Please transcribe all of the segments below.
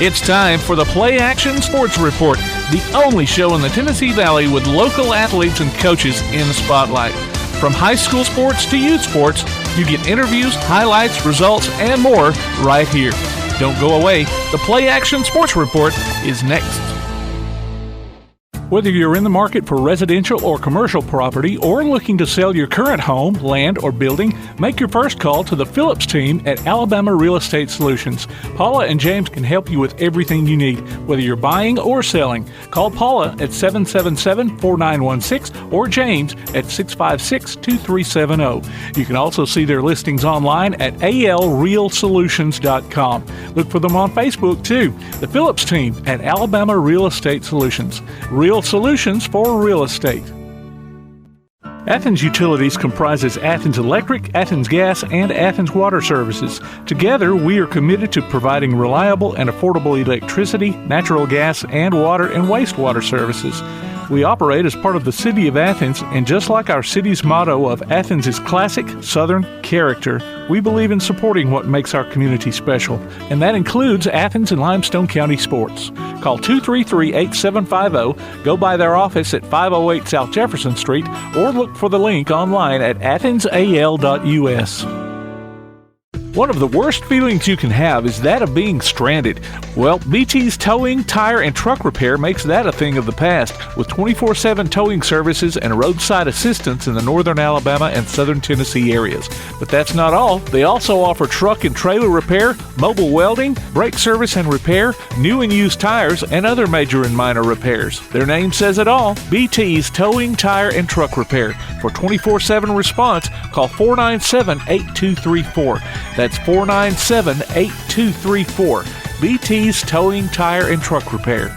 It's time for the PlayAction Sports Report, the only show in the Tennessee Valley with local athletes and coaches in the spotlight. From high school sports to youth sports, you get interviews, highlights, results, and more right here. Don't go away. The PlayAction Sports Report is next. Whether you're in the market for residential or commercial property or looking to sell your current home, land, or building, make your first call to the Phillips team at Alabama Real Estate Solutions. Paula and James can help you with everything you need, whether you're buying or selling. Call Paula at 777-4916 or James at 656-2370. You can also see their listings online at alrealsolutions.com. Look for them on Facebook too. The Phillips team at Alabama Real Estate Solutions. Real solutions for real estate. Athens Utilities comprises Athens Electric, Athens Gas, and Athens Water Services. Together, we are committed to providing reliable and affordable electricity, natural gas, and water and wastewater services. We operate as part of the City of Athens, and just like our city's motto of Athens is classic Southern character, we believe in supporting what makes our community special, and that includes Athens and Limestone County sports. Call 233-8750, go by their office at 508 South Jefferson Street, or look for the link online at athensal.us. One of the worst feelings you can have is that of being stranded. Well, BT's Towing, Tire, and Truck Repair makes that a thing of the past, with 24/7 towing services and roadside assistance in the northern Alabama and southern Tennessee areas. But that's not all. They also offer truck and trailer repair, mobile welding, brake service and repair, new and used tires, and other major and minor repairs. Their name says it all, BT's Towing, Tire, and Truck Repair. For 24/7 response, call 497-8234. That's 497-8234. BT's Towing, Tire, and Truck Repair.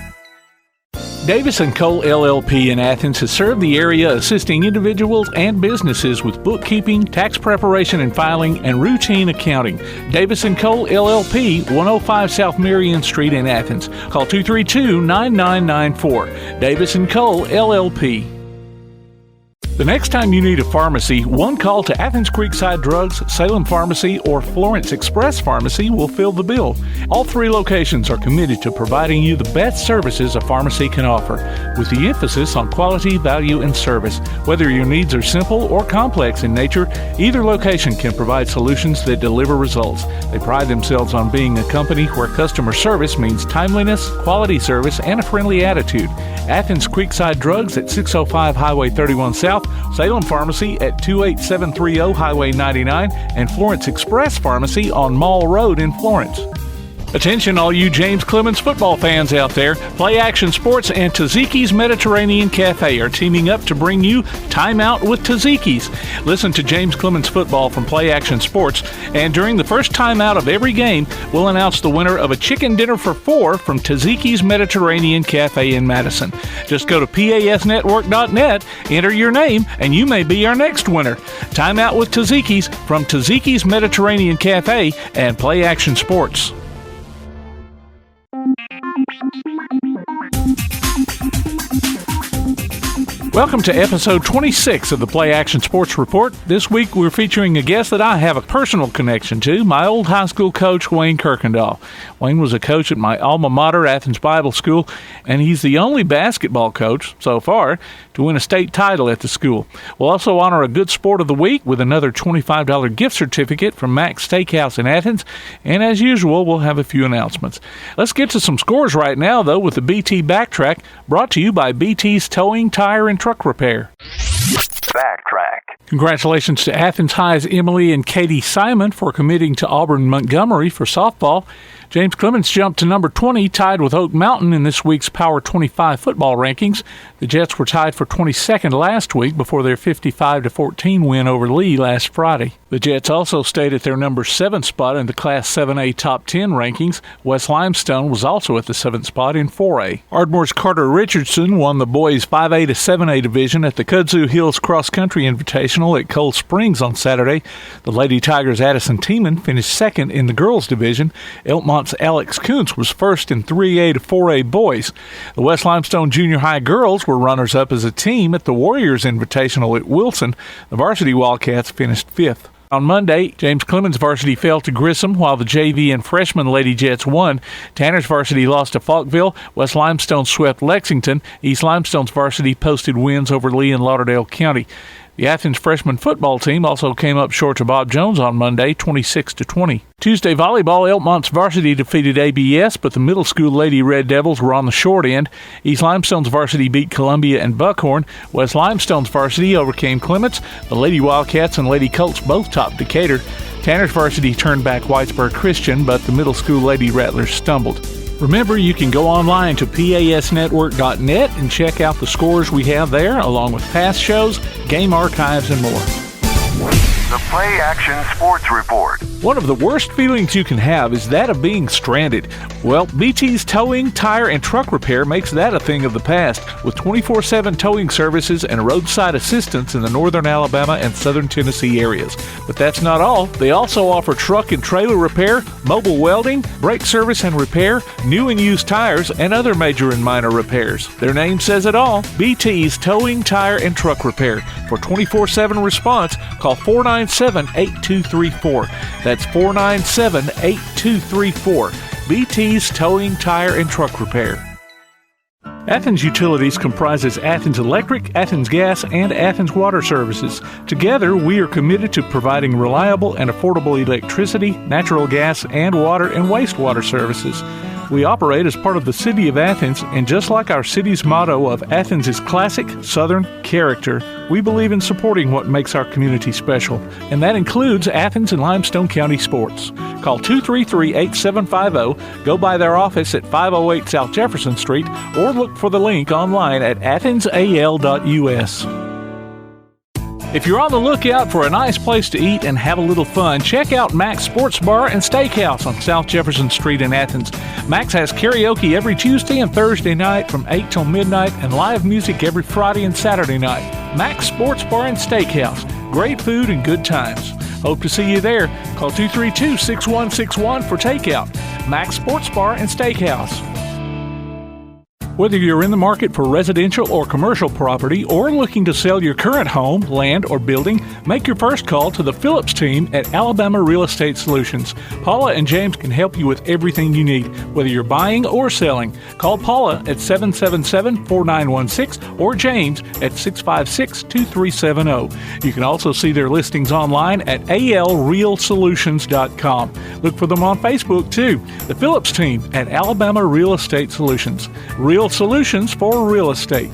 Davis & Cole LLP in Athens has served the area assisting individuals and businesses with bookkeeping, tax preparation and filing, and routine accounting. Davis & Cole LLP, 105 South Marion Street in Athens. Call 232-9994. Davis & Cole LLP. The next time you need a pharmacy, one call to Athens Creekside Drugs, Salem Pharmacy, or Florence Express Pharmacy will fill the bill. All three locations are committed to providing you the best services a pharmacy can offer, with the emphasis on quality, value, and service. Whether your needs are simple or complex in nature, either location can provide solutions that deliver results. They pride themselves on being a company where customer service means timeliness, quality service, and a friendly attitude. Athens Creekside Drugs at 605 Highway 31 South, Salem Pharmacy at 28730 Highway 99, and Florence Express Pharmacy on Mall Road in Florence. Attention all you James Clemens football fans out there. PlayAction Sports and Taziki's Mediterranean Cafe are teaming up to bring you Time Out with Taziki's. Listen to James Clemens football from PlayAction Sports, and during the first time out of every game, we'll announce the winner of a chicken dinner for 4 from Taziki's Mediterranean Cafe in Madison. Just go to pasnetwork.net, enter your name, and you may be our next winner. Time Out with Taziki's from Taziki's Mediterranean Cafe and PlayAction Sports. Welcome to episode 26 of the PlayAction Sports Report. This week we're featuring a guest that I have a personal connection to, my old high school coach, Wayne Kuykendall. Wayne was a coach at my alma mater, Athens Bible School, and he's the only basketball coach, so far, to win a state title at the school. We'll also honor a good sport of the week with another $25 gift certificate from Mac's Steakhouse in Athens, and as usual, we'll have a few announcements. Let's get to some scores right now, though, with the BT Backtrack, brought to you by BT's Towing, Tire, and Truck Repair. Backtrack. Congratulations to Athens High's Emily and Katie Simon for committing to Auburn Montgomery for softball. James Clemens jumped to number 20, tied with Oak Mountain in this week's Power 25 football rankings. The Jets were tied for 22nd last week before their 55-14 win over Lee last Friday. The Jets also stayed at their number 7 spot in the Class 7A Top 10 rankings. West Limestone was also at the 7th spot in 4A. Ardmore's Carter Richardson won the boys 5A to 7A division at the Kudzu Hills Cross Country Invitational at Cold Springs on Saturday. The Lady Tigers' Addison Tiemann finished second in the girls division. Elkmont's Alex Kuntz was first in 3A to 4A boys. The West Limestone Junior High girls were runners-up as a team at the Warriors Invitational at Wilson. The varsity Wildcats finished 5th. On Monday, James Clemens varsity fell to Grissom, while the JV and freshman Lady Jets won. Tanner's varsity lost to Falkville. West Limestone swept Lexington. East Limestone's varsity posted wins over Lee and Lauderdale County. The Athens freshman football team also came up short to Bob Jones on Monday, 26-20. Tuesday volleyball, Elkmont's varsity defeated ABS, but the middle school Lady Red Devils were on the short end. East Limestone's varsity beat Columbia and Buckhorn. West Limestone's varsity overcame Clements. The Lady Wildcats and Lady Colts both topped Decatur. Tanner's varsity turned back Whitesburg Christian, but the middle school Lady Rattlers stumbled. Remember, you can go online to pasnetwork.net and check out the scores we have there, along with past shows, game archives, and more. The PlayAction Sports Report. One of the worst feelings you can have is that of being stranded. Well, BT's towing, tire, and truck repair makes that a thing of the past, with 24/7 towing services and roadside assistance in the northern Alabama and southern Tennessee areas. But that's not all. They also offer truck and trailer repair, mobile welding, brake service and repair, new and used tires, and other major and minor repairs. Their name says it all, BT's Towing, Tire, and Truck Repair. For 24/7 response, call 497-8234. That's 497-8234. BT's Towing, Tire, and Truck Repair. Athens Utilities comprises Athens Electric, Athens Gas, and Athens Water Services. Together, we are committed to providing reliable and affordable electricity, natural gas, and water and wastewater services. We operate as part of the City of Athens, and just like our city's motto of Athens is classic Southern character, we believe in supporting what makes our community special, and that includes Athens and Limestone County sports. Call 233-8750, go by their office at 508 South Jefferson Street, or look for the link online at athensal.us. If you're on the lookout for a nice place to eat and have a little fun, check out Mac's Sports Bar and Steakhouse on South Jefferson Street in Athens. Mac's has karaoke every Tuesday and Thursday night from 8 till midnight and live music every Friday and Saturday night. Mac's Sports Bar and Steakhouse. Great food and good times. Hope to see you there. Call 232-6161 for takeout. Mac's Sports Bar and Steakhouse. Whether you're in the market for residential or commercial property or looking to sell your current home, land, or building, make your first call to the Phillips team at Alabama Real Estate Solutions. Paula and James can help you with everything you need, whether you're buying or selling. Call Paula at 777-4916 or James at 656-2370. You can also see their listings online at alrealsolutions.com. Look for them on Facebook, too. The Phillips team at Alabama Real Estate Solutions. Real solutions for real estate.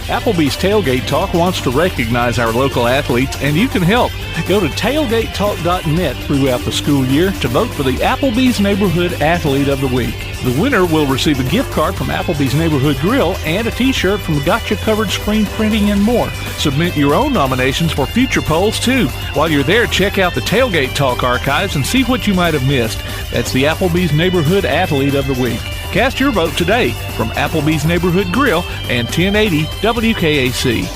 Applebee's Tailgate Talk wants to recognize our local athletes, and you can help. Go to tailgatetalk.net throughout the school year to vote for the Applebee's Neighborhood Athlete of the Week. The winner will receive a gift card from Applebee's Neighborhood Grill and a t-shirt from Gotcha Covered Screen Printing and more. Submit your own nominations for future polls, too. While you're there, check out the Tailgate Talk archives and see what you might have missed. That's the Applebee's Neighborhood Athlete of the Week. Cast your vote today from Applebee's Neighborhood Grill and 1080 WKAC.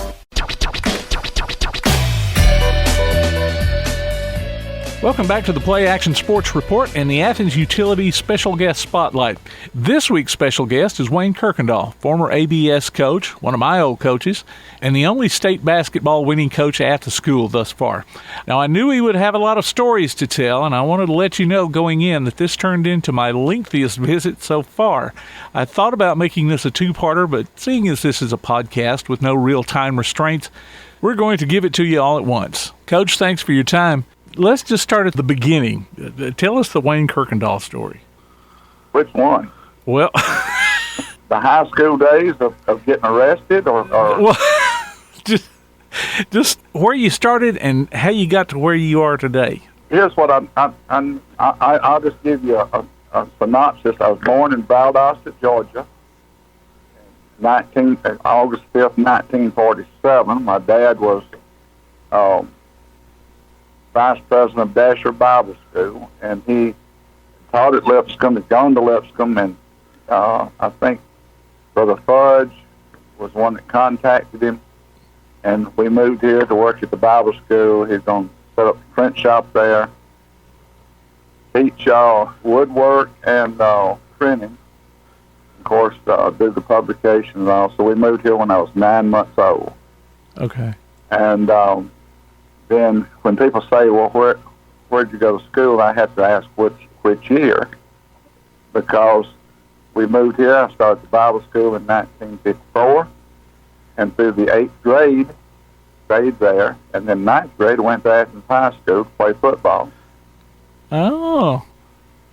Welcome back to the PlayAction Sports Report and the Athens Utilities Special Guest Spotlight. This week's special guest is Wayne Kuykendall, former ABS coach, one of my old coaches, and the only state basketball winning coach at the school thus far. Now, I knew he would have a lot of stories to tell, and I wanted to let you know going in that this turned into my lengthiest visit so far. I thought about making this a two-parter, but seeing as this is a podcast with no real time restraints, we're going to give it to you all at once. Coach, thanks for your time. Let's just start at the beginning. Tell us the Wayne Kuykendall story. Which one? Well, the high school days of getting arrested, or well, just where you started and how you got to where you are today. Here's what I'll just give you a synopsis. I was born in Valdosta, Georgia, August 5th, 1947. My dad was vice president of Dasher Bible School, and he taught at Lipscomb, had gone to Lipscomb, and I think Brother Fudge was one that contacted him, and we moved here to work at the Bible school. He's going to set up a print shop there, teach woodwork and printing, of course, do the publications and all. So we moved here when I was 9 months old. Okay. And then when people say, well, where'd you go to school, I have to ask which year, because we moved here. I started the Bible school in 1954, and through the 8th grade, stayed there, and then 9th grade went to Athens High School to play football. Oh.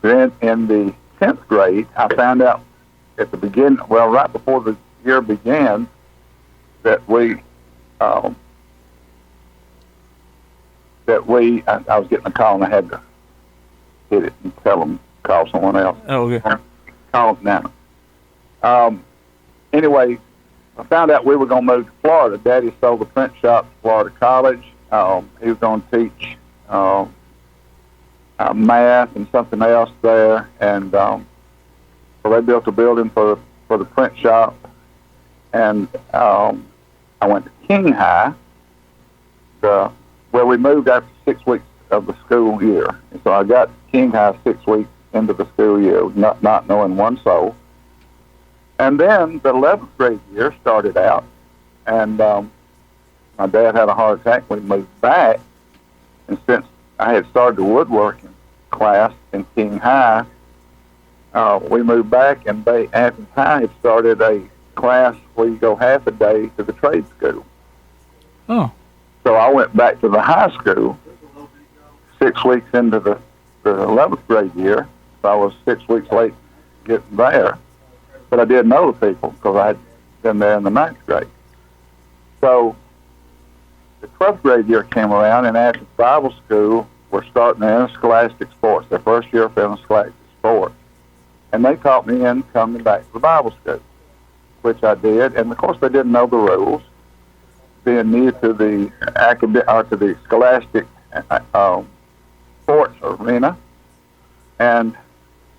Then in the 10th grade, I found out at the beginning, well, right before the year began, that I was getting a call and I had to hit it and tell them, call someone else. Oh, okay. Call them now. Anyway, I found out we were going to move to Florida. Daddy sold the print shop to Florida College. He was going to teach math and something else there, and so they built a building for the print shop, and I went to King High, where we moved after 6 weeks of the school year. And so I got to King High 6 weeks into the school year, not knowing one soul. And then the 11th grade year started out, and my dad had a heart attack. We moved back, and since I had started the woodworking class in King High, we moved back, and Athens High had started a class where you go half a day to the trade school. Oh. So I went back to the high school 6 weeks into the 11th grade year. So I was 6 weeks late getting there. But I did know the people because I had been there in the 9th grade. So the 12th grade year came around, and Athens Bible School were starting their interscholastic sports, their first year of interscholastic sports. And they taught me in coming back to the Bible school, which I did. And, of course, they didn't know the rules, being new to the scholastic sports arena. And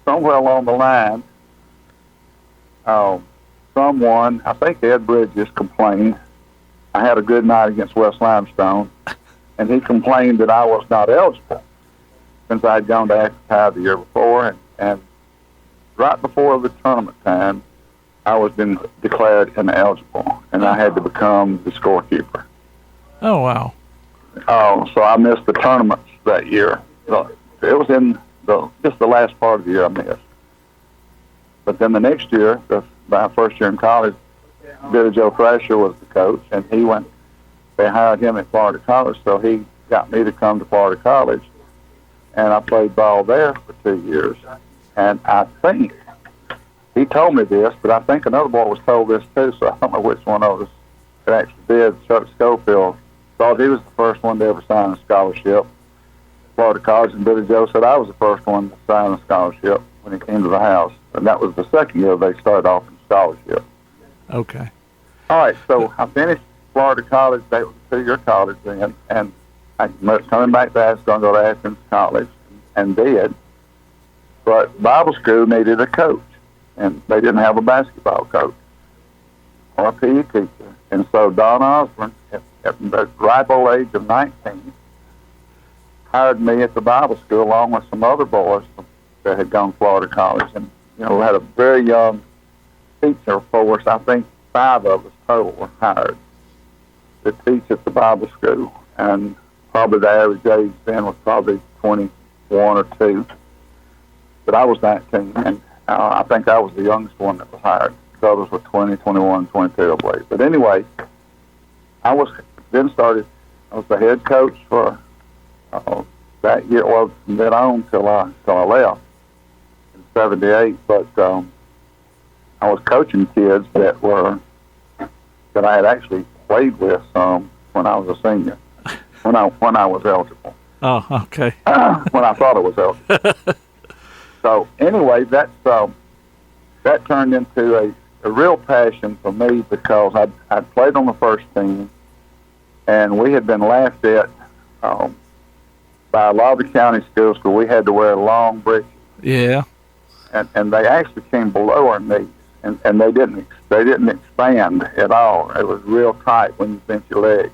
somewhere along the line, someone, I think Ed Bridges, complained. I had a good night against West Limestone, and he complained that I was not eligible since I had gone to Athens High the year before. And right before the tournament time, I was been declared ineligible, and I had to become the scorekeeper. Oh, wow. So I missed the tournaments that year. It was in just the last part of the year I missed. But then the next year, my first year in college, Billy Joe Thrasher was the coach, and they hired him at Florida College, so he got me to come to Florida College, and I played ball there for 2 years. And I think, he told me this, but I think another boy was told this too, so I don't know which one of us it actually did. Chuck Schofield thought he was the first one to ever sign a scholarship, Florida College, and Billy Joe said I was the first one to sign a scholarship when he came to the house. And that was the second year they started off in scholarship. Okay. All right, so I finished Florida College. That was a 2-year college then, and I was coming back to Athens, going to go to Athens College, and did. But Bible school needed a coach, and they didn't have a basketball coach or a PE teacher. And so Don Osborne, at the ripe old age of 19, hired me at the Bible school along with some other boys that had gone to Florida College, and we had a very young teacher force. I think 5 of us total were hired to teach at the Bible school, and probably the average age then was probably 21 or 2. But I was 19, and I think I was the youngest one that was hired. The others were 20, 21, 22, I believe. But anyway, I was the head coach for that year, well, from then on till I left in 78. But I was coaching kids that I had actually played with when I was a senior, when I was eligible. Oh, okay. When I thought I was eligible. So anyway, that turned into a real passion for me because I'd played on the first team, and we had been laughed at by a lot of the county schools because we had to wear long breeches. Yeah. And they actually came below our knees, and they didn't expand at all. It was real tight when you bent your legs.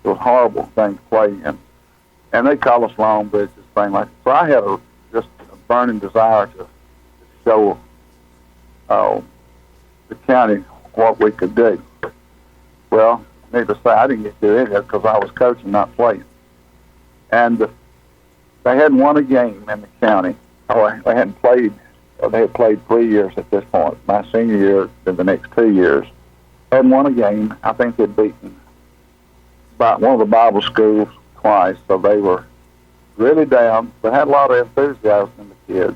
It was a horrible thing to play in. And they call us long bridges, thing like that. So I had just a burning desire to show the county what we could do. Well, needless to say, I didn't get to do any of it because I was coaching, not playing. and they hadn't won a game in the county. Oh, they hadn't played. They had played 3 years at this point. My senior year, then the next 2 years, hadn't won a game. I think they'd beaten about one of the Bible schools twice, so they were really down, but had a lot of enthusiasm in the kids.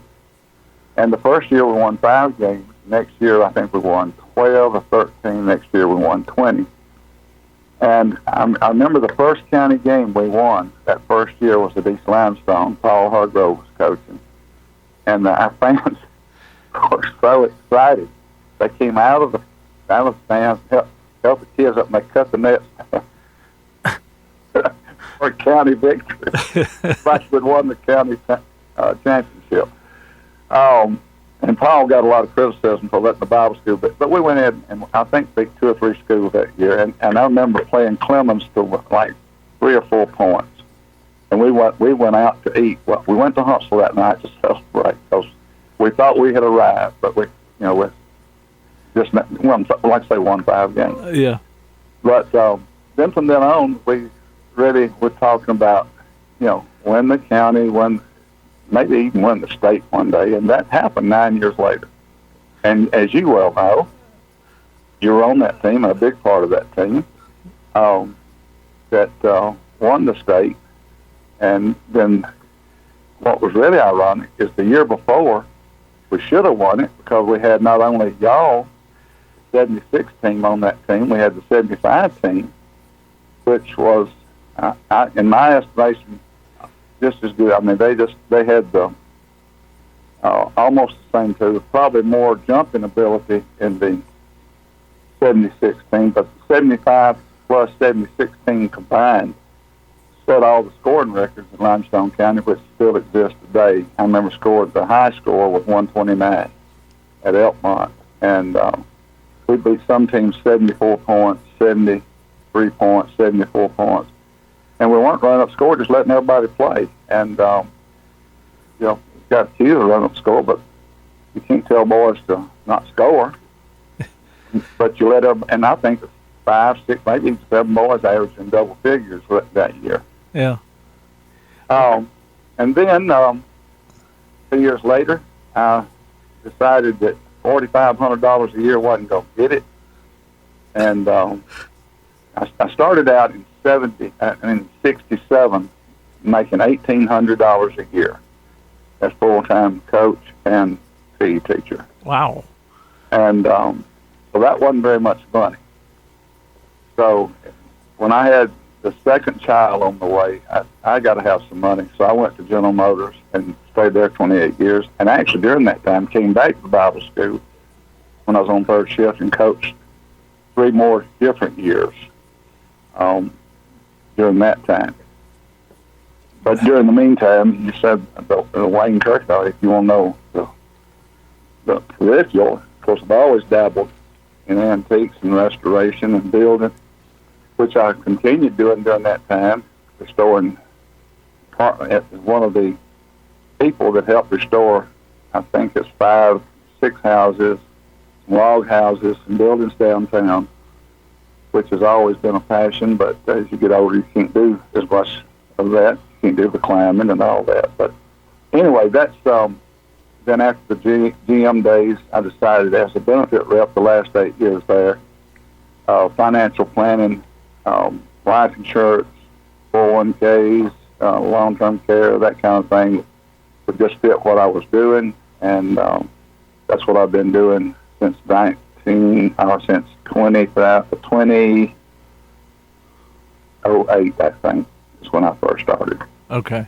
And the first year we won 5 games. Next year, I think we won 12 or 13. Next year we won 20. And I remember the first county game we won that first year was at East Limestone. Paul Hargrove was coaching. And our fans were so excited. They came out of the stands, helped the kids up, and they cut the nets for a county victory. Like we'd won the county championship. And Paul got a lot of criticism for letting the Bible school, but we went in and I think beat 2 or 3 schools that year. And I remember playing Clemens to like 3 or 4 points. And we went out to eat. Well, we went to Huntsville that night to celebrate because we thought we had arrived, but we just won, like I say, won 5 games. Yeah. But then from then on, we really were talking about, win the county, maybe even win the state one day, and that happened 9 years later. And as you well know, you were on that team, a big part of that team, that won the state. And then what was really ironic is the year before, we should have won it because we had not only y'all, 76 team on that team, we had the 75 team, which was, in my estimation, just as good. I mean, they had the almost the same too, probably more jumping ability in the 76 team, but the 75 plus 76 team combined set all the scoring records in Limestone County, which still exists today. I remember the high score was 129 at Elkmont, and we beat some teams 74 points, 73 points, 74 points. And we weren't running up score, just letting everybody play. And, got a few to run up score, but you can't tell boys to not score. But you let them, and I think 5, 6, maybe even 7 boys averaged in double figures that year. Yeah. And then 2 years later, I decided that $4,500 a year wasn't going to get it. And I started out in 67 making $1,800 a year as full-time coach and PE teacher. Wow. And so that wasn't very much money. So when I had the second child on the way, I got to have some money. So I went to General Motors and stayed there 28 years. And actually during that time came back to Bible school when I was on third shift and coached 3 more different years during that time. But during the meantime, you said about Wayne Kuykendall, if you want to know the peripheral, of course, I've always dabbled in antiques and restoration and building, which I continued doing during that time, restoring one of the people that helped restore, I think it's 5, 6 houses, log houses, and buildings downtown, which has always been a passion, but as you get older, you can't do as much of that. You can't do the climbing and all that. But anyway, that's then after the GM days, I decided as a benefit rep the last 8 years there, financial planning, life insurance, 401ks, long-term care, that kind of thing would just fit what I was doing, and that's what I've been doing since 2008, I think, is when I first started. Okay.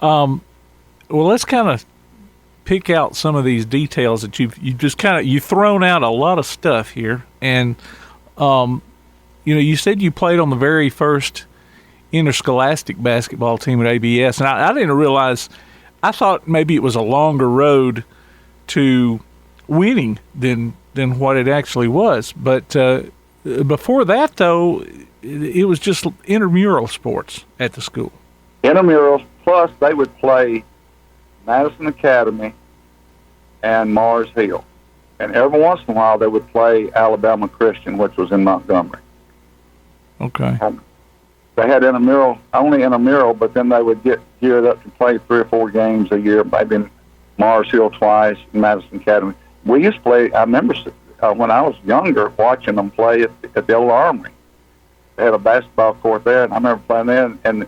Well, let's kind of pick out some of these details that you've thrown out a lot of stuff here, and you said you played on the very first interscholastic basketball team at ABS, and I didn't realize. I thought maybe it was a longer road to winning than what it actually was. But before that, though, it was just intramural sports at the school. Intramurals, plus they would play Madison Academy and Mars Hill. And every once in a while they would play Alabama Christian, which was in Montgomery. Okay. they had only intramural, but then they would get geared up to play 3 or 4 games a year, maybe in Mars Hill twice, Madison Academy. We used to play, I remember when I was younger, watching them play at the old Armory. They had a basketball court there, and I remember playing there and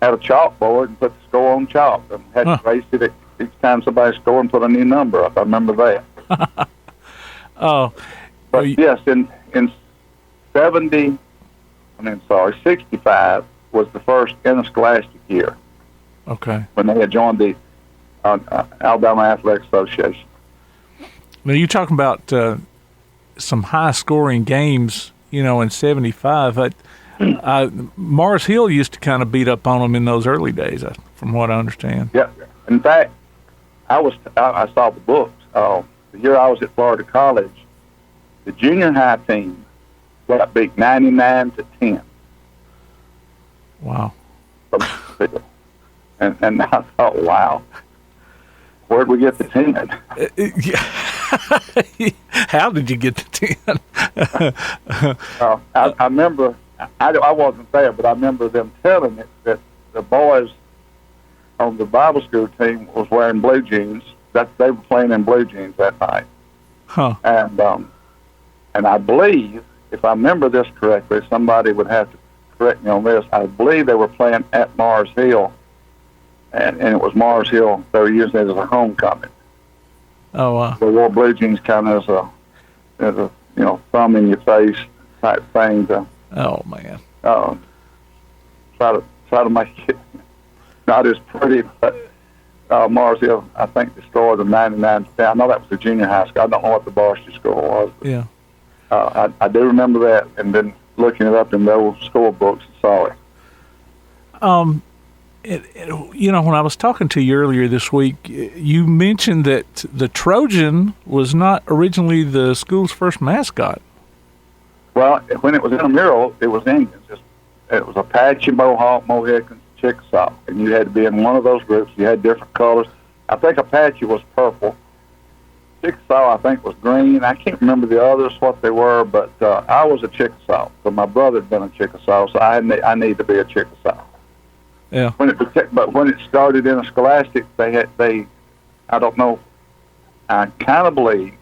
had a chalkboard and put the score on chalk and had to race it each time somebody scored and put a new number up. I remember that. But yes, in 65 was the first interscholastic year. Okay. When they had joined the Alabama Athletic Association. Now, you're talking about some high-scoring games, in 75. Mars Hill used to kind of beat up on them in those early days, from what I understand. Yeah. In fact, I saw the books. The year I was at Florida College, the junior high team got beat 99-10. Wow. And I thought, wow, where'd we get the 10? How did you get the 10? I remember, I wasn't there, but I remember them telling it that the boys on the Bible school team was wearing blue jeans. That they were playing in blue jeans that night. Huh. And I believe, if I remember this correctly, somebody would have to correct me on this. I believe they were playing at Mars Hill, and it was Mars Hill. They were using it as a homecoming. Oh, wow. They wore blue jeans kind of as a thumb in your face type thing to. Oh man. Try to make it not as pretty, but Mars Hill, I think, destroyed them 99-10. I know that was the junior high school. I don't know what the varsity score was. But, yeah. I do remember that, and then looking it up in the old score books, I saw it. When I was talking to you earlier this week, you mentioned that the Trojan was not originally the school's first mascot. Well, when it was intramural, it was Indians. It was Apache, Mohawk, Mohicans, Chickasaw, and you had to be in one of those groups. You had different colors. I think Apache was purple. Chickasaw, I think, was green. I can't remember the others, what they were, but I was a Chickasaw. So my brother had been a Chickasaw, so I need to be a Chickasaw. Yeah. But when it started in a scholastic, I don't know, I kind of believe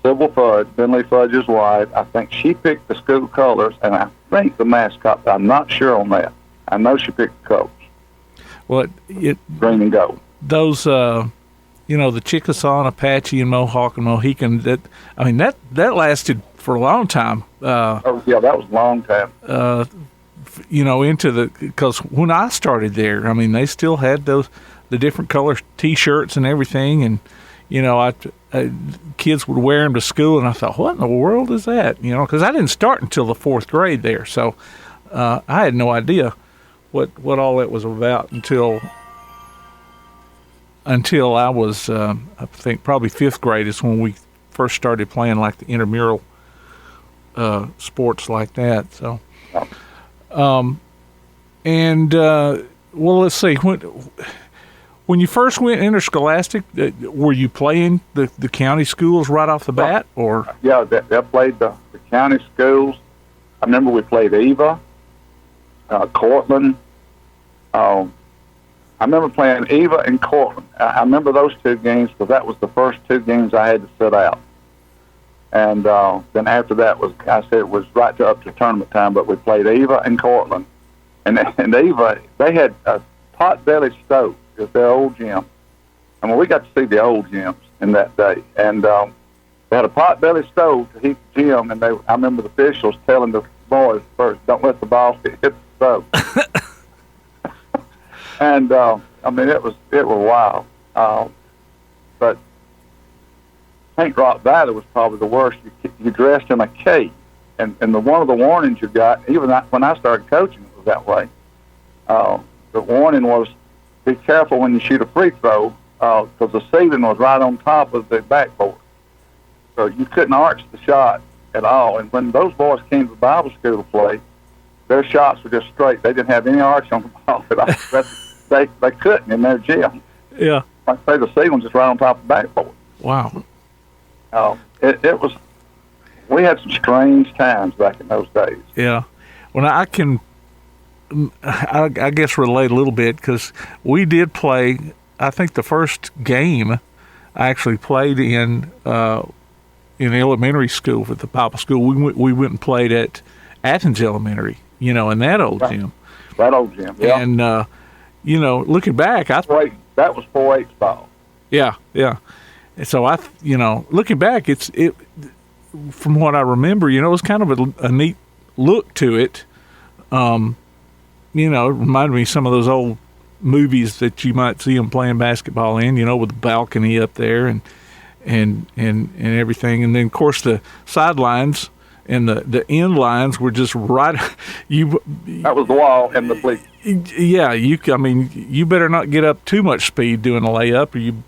Sybil Fudge, Bentley Fudge's wife, I think she picked the school colors, and I think the mascot, I'm not sure on that. I know she picked the colors. Well, green and gold. Those, the Chickasaw and Apache and Mohawk and Mohican, that lasted for a long time. That was a long time. Because when I started there, they still had the different color T-shirts and everything, and kids would wear them to school, and I thought, what in the world is that? Because I didn't start until the 4th grade there, so I had no idea what all that was about until I was, I think probably 5th grade is when we first started playing like the intramural sports like that. So. Let's see. When you first went interscholastic, were you playing the county schools right off the bat, or? Yeah, they played the county schools. I remember we played Eva, Cortland. I remember playing Eva and Cortland. I remember those 2 games because that was the first 2 games I had to sit out. And then after that was right up to tournament time, but we played Eva and Cortland. And Eva, they had a pot-belly stove at their old gym. And we got to see the old gyms in that day. And they had a pot-belly stove to heat the gym, and I remember the officials telling the boys first, don't let the ball hit the stove. And, it was wild. But St. Rock Valley was probably the worst. You dressed in a cape, and one of the warnings you got, even when I started coaching, it was that way. The warning was, be careful when you shoot a free throw, because the ceiling was right on top of the backboard. So you couldn't arch the shot at all. And when those boys came to Bible school to play, their shots were just straight. They didn't have any arch on the ball at all. They couldn't in their gym. Yeah. Like I say, the ceiling was just right on top of the backboard. Wow. It was. We had some strange times back in those days. Yeah. Well, I can I guess relate a little bit because we did play. I think the first game I actually played in elementary school with the Bible school. We went and played at Athens Elementary, in that old gym. That old gym, yeah. And looking back, that was 4-H ball. Yeah. And so looking back, it from what I remember, it was kind of a neat look to it. It reminded me of some of those old movies that you might see them playing basketball in, with the balcony up there and everything. And then, of course, the sidelines and the end lines were just right. That was the wall and the bleachers. Yeah, you better not get up too much speed doing a layup, or you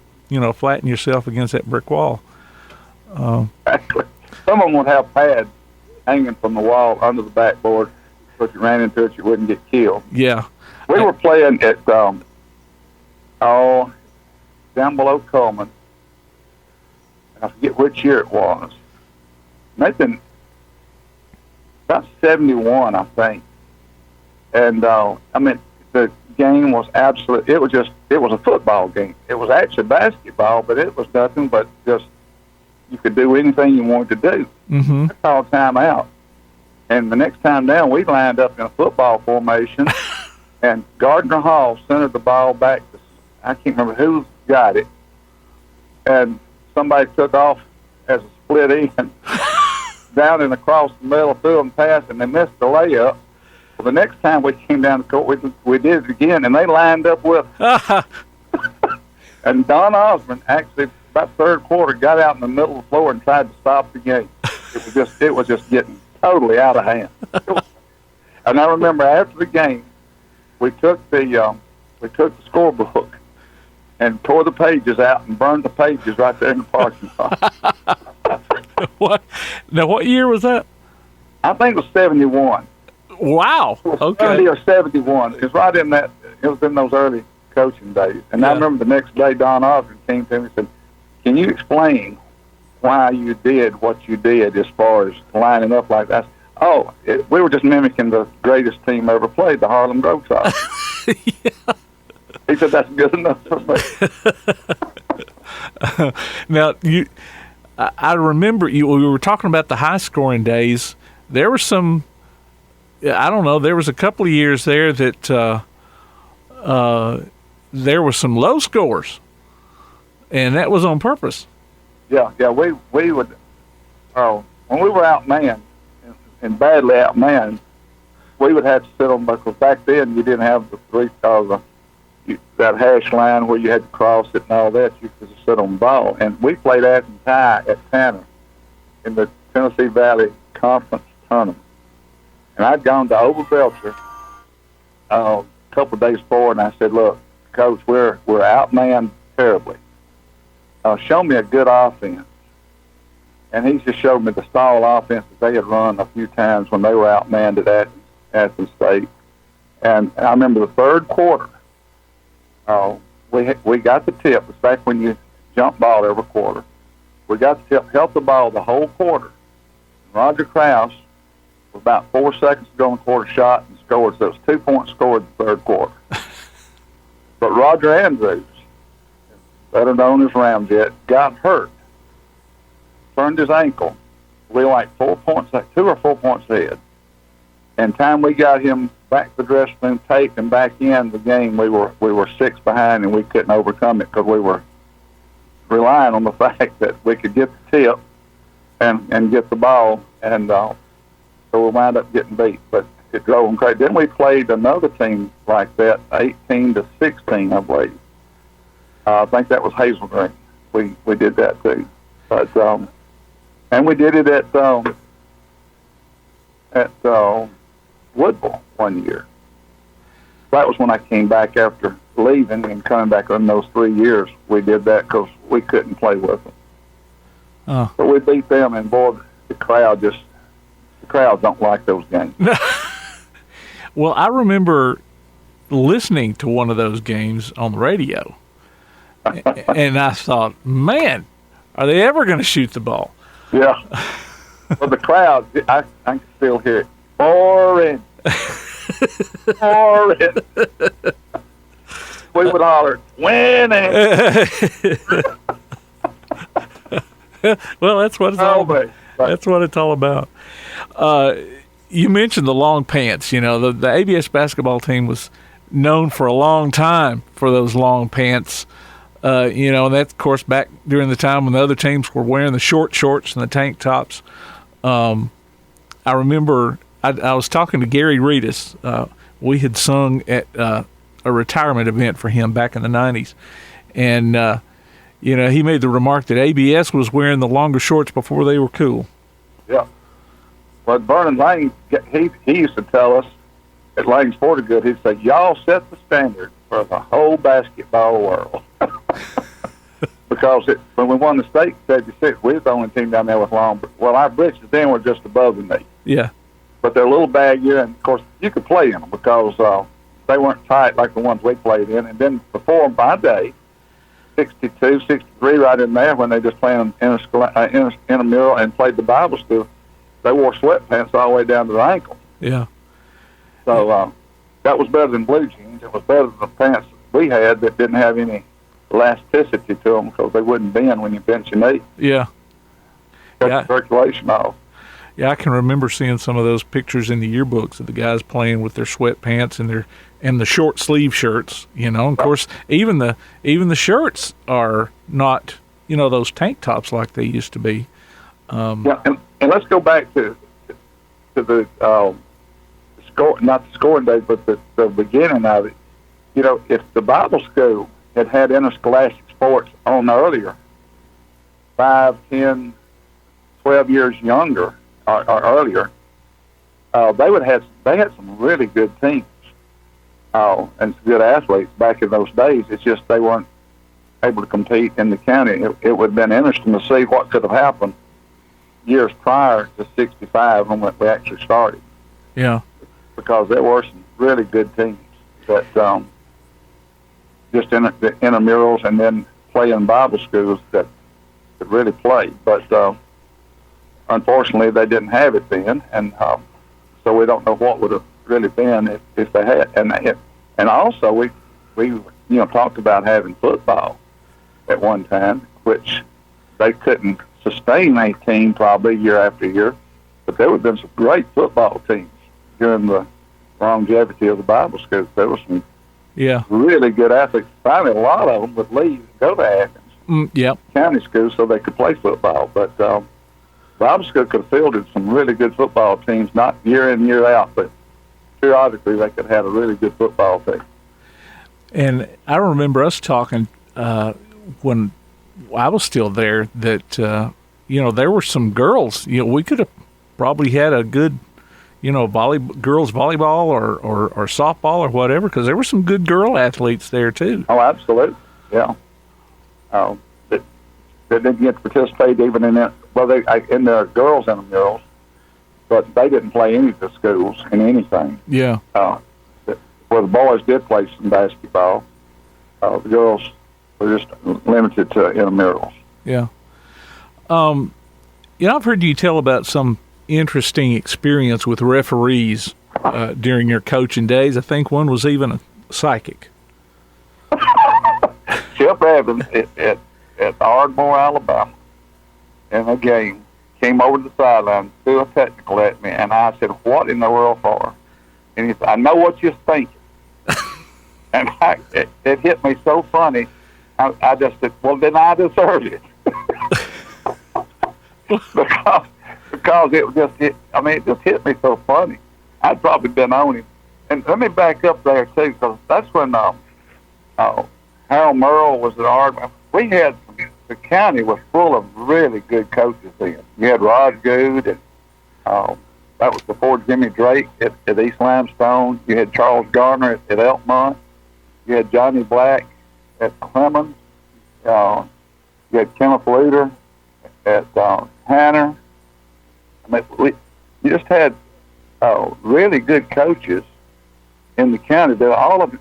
flatten yourself against that brick wall. Exactly. Some of them would have pads hanging from the wall under the backboard, so if you ran into it, you wouldn't get killed. Yeah. We were playing at down below Coleman. I forget which year it was. Nathan, about 71, I think. And the game was absolute. It was a football game. It was actually basketball, but it was nothing but just you could do anything you wanted to do. Mm-hmm. I called time out. And the next time down, we lined up in a football formation, and Gardner Hall centered the ball back to, I can't remember who got it, and somebody took off as a split end down and across the middle, threw them pass, and they missed the layup. Well, the next time we came down the court, we did it again, and they lined up with and Don Osborne actually, about third quarter, got out in the middle of the floor and tried to stop the game. It was just getting totally out of hand. And I remember after the game, we took the scorebook and tore the pages out and burned the pages right there in the parking lot. What? Now, what year was that? I think it was 71. Wow. Okay. 70 or 71. It was right in that. It was in those early coaching days. And I remember the next day, Don Osborne came to me and said, "Can you explain why you did what you did as far as lining up like that?" We were just mimicking the greatest team ever played, the Harlem Globetrotters. Yeah. He said, "That's good enough for me." Now, I remember we were talking about the high scoring days. There were some, I don't know, there was a couple of years there that there were some low scores, and that was on purpose. Yeah, we would, when we were outmanned, and badly outmanned, we would have to sit on, because back then you didn't have that hash line where you had to cross it and all that. You could just sit on the ball. And we played Athens High at Tanner in the Tennessee Valley Conference Tournament. And I'd gone to Overbelcher a couple of days before, and I said, "Look, Coach, we're outmanned terribly. Show me a good offense." And he just showed me the style offense that they had run a few times when they were outmanned at Athens State. And I remember the third quarter, we got the tip. It's back when you jump ball every quarter. We got the tip, held the ball the whole quarter. Roger Krause, with about 4 seconds to go in the quarter, shot and scored. So it was 2 points scored in the third quarter. But Roger Andrews, better known as Ramjet, got hurt. Turned his ankle. We were like 2 or 4 points ahead. And time we got him back to the dressing room, taped and back in the game, we were 6 behind, and we couldn't overcome it because we were relying on the fact that we could get the tip and get the ball, and so we wound up getting beat. But it drove them crazy. Then we played another team like that, 18-16, I believe. I think that was Hazel Green. We did that too. But and we did it at Woodville one year. That was when I came back after leaving and coming back in those 3 years. We did that because we couldn't play with them. Oh. But we beat them, and boy, the crowd don't like those games. Well, I remember listening to one of those games on the radio, and I thought, man, are they ever going to shoot the ball? Yeah. Well, the crowd, I can still hear it. Boring. Horrid. We would holler, winning. Well, that's what it's all about. That's what it's all about. You mentioned the long pants. You know, the ABS basketball team was known for a long time for those long pants. You know, and that's, of course, back during the time when the other teams were wearing the short shorts and the tank tops. I remember I was talking to Gary Reedus. We had sung at a retirement event for him back in the 90s. And, you know, he made the remark that ABS was wearing the longer shorts before they were cool. Yeah. But Vernon Lane, he used to tell us at Lane's Good, he'd say, y'all set the standard for the whole basketball world. Because when we won the state in 76, we was the only team down there with long. Well, our breeches then were just above the knee. Yeah. But they're a little baggier, and, of course, you could play in them because they weren't tight like the ones we played in. And then before my day, 62, 63, right in there, when they just played intramural and played the Bible school, they wore sweatpants all the way down to the ankle. Yeah. So that was better than blue jeans. It was better than the pants we had that didn't have any elasticity to them because they wouldn't bend when you bent your knee. Yeah. Cut the circulation off. Yeah, I can remember seeing some of those pictures in the yearbooks of the guys playing with their sweatpants and the short sleeve shirts. You know, and of course, even the shirts are not, you know, those tank tops like they used to be. Yeah, and let's go back to the not the scoring days, but the beginning of it. You know, if the Bible school had interscholastic sports on earlier, 5, 10, 12 years younger or earlier, they had some really good teams and some good athletes back in those days. It's just they weren't able to compete in the county. It would have been interesting to see what could have happened years prior to 65 when we actually started. Yeah. Because there were some really good teams that just in the intramurals and then playing Bible schools that could really play. But unfortunately, they didn't have it then, and so we don't know what would have really been if they had. And also we talked about having football at one time, which they couldn't sustain a team probably year after year, but there would have been some great football teams during the longevity of the Bible schools. There were some really good athletes. Finally, a lot of them would leave and go to Athens County School so they could play football. But Bible school could have fielded some really good football teams, not year in, year out, but periodically they could have a really good football team. And I remember us talking when I was still there that, there were some girls. You know, we could have probably had a good, girls volleyball or softball or whatever, because there were some good girl athletes there too. Oh, absolutely, yeah. They didn't get to participate even in that. Well, in the girls' intramurals, but they didn't play any of the schools in anything. Yeah. Where the boys did play some basketball, the girls were just limited to intramurals. Yeah. I've heard you tell about some interesting experience with referees during your coaching days. I think one was even a psychic. Chip Evans at Ardmore, Alabama, in a game, came over to the sideline, threw a technical at me, and I said, "What in the world for?" And he said, "I know what you're thinking." And it hit me so funny. I just said, "Well, then I deserve it." because it just hit me so funny. I'd probably been on him. And let me back up there, too, because that's when Harold Merle was at Ardmore. We had the county was full of really good coaches then. You had Rod Good, and that was before Jimmy Drake at East Limestone. You had Charles Garner at Elkmont. You had Johnny Black at Clemens. You had Kenneth Luter at Hanner. You just had really good coaches in the county.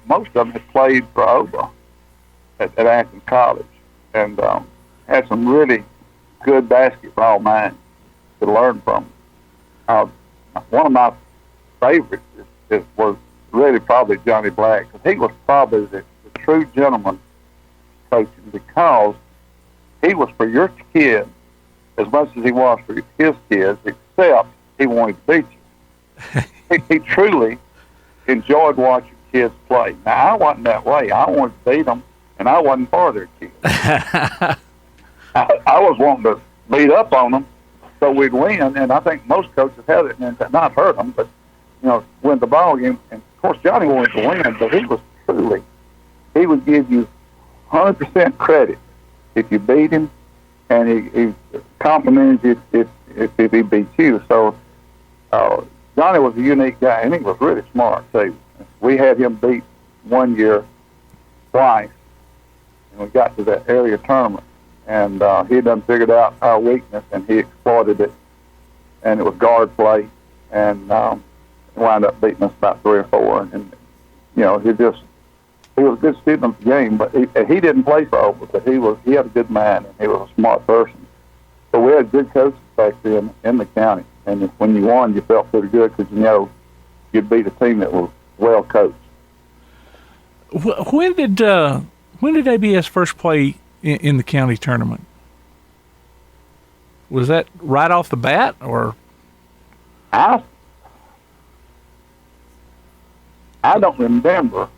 Most of them had played for Oba at Acton College, and had some really good basketball minds to learn from. One of my favorites was really probably Johnny Black, because he was probably the true gentleman coaching, because he was for your kid as much as he was for his kids, except he wanted to beat you. he truly enjoyed watching kids play. Now, I wasn't that way. I wanted to beat them, and I wasn't for their kids. I was wanting to beat up on them so we'd win, and I think most coaches had it, and not hurt them, but, win the ball game. And, of course, Johnny wanted to win, but he was truly, he would give you 100% credit if you beat him, and he complimented you if he beat you. So Johnny was a unique guy, and he was really smart, too. We had him beat one year twice, and we got to that area tournament. And he done figured out our weakness, and he exploited it. And it was guard play, and wound up beating us about 3 or 4. And he was a good student of the game, but he didn't play for Oakland, but he had a good mind, and he was a smart person. So we had good coaches back then in the county, and when you won, you felt pretty good because you'd beat a team that was well coached. When did ABS first play in the county tournament? Was that right off the bat, or? I don't remember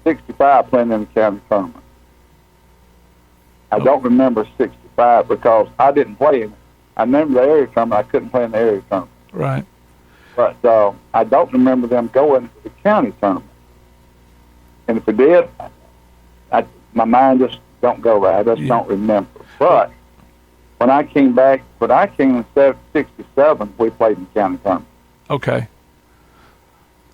65 playing in the county tournament. I don't remember 65 because I didn't play in it. I remember the area tournament. I couldn't play in the area tournament. Right. But I don't remember them going to the county tournament. And if we did, my mind just don't go right. I just don't remember. But when I came in 67, we played in the county tournament. Okay.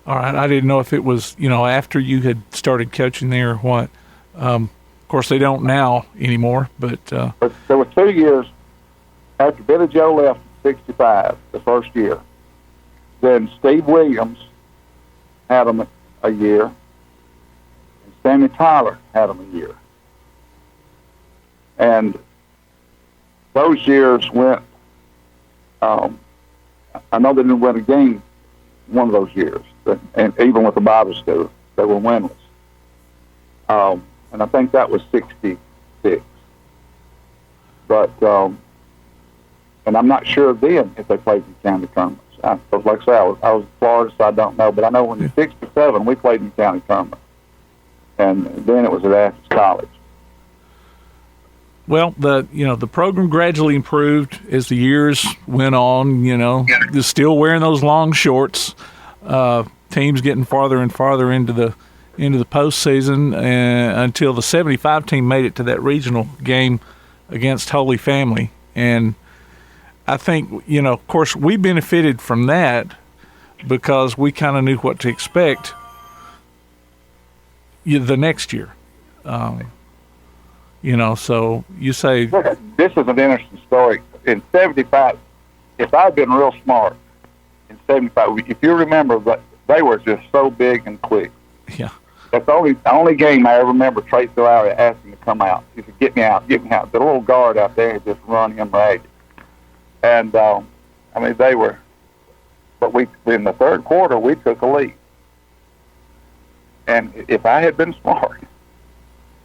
All right. I didn't know if it was, after you had started coaching there or what. Of course, they don't now anymore, but there were 2 years after Billy Joe left in 65, the first year. Then Steve Williams had them a year, and Sammy Tyler had them a year. And those years went, I know they didn't win a game one of those years, and even with the Bible school, they were winless. And I think that was 66. But, and I'm not sure then if they played in county tournaments. Because like I say, I was in Florida, so I don't know. But I know in 67, we played in county tournament. And then it was at Athens College. Well, the program gradually improved as the years went on. They're still wearing those long shorts. Teams getting farther and farther into the postseason, until the 75 team made it to that regional game against Holy Family. And I think of course, we benefited from that because we kind of knew what to expect the next year. So you say... This is an interesting story. In 75, if I'd been real smart, in 75, if you remember, they were just so big and quick. Yeah. That's the only game I ever remember Tracy Lowry asking to come out. He said, get me out. The little guard out there just run him ragged. And, they were... But in the third quarter, we took a lead. And if I had been smart,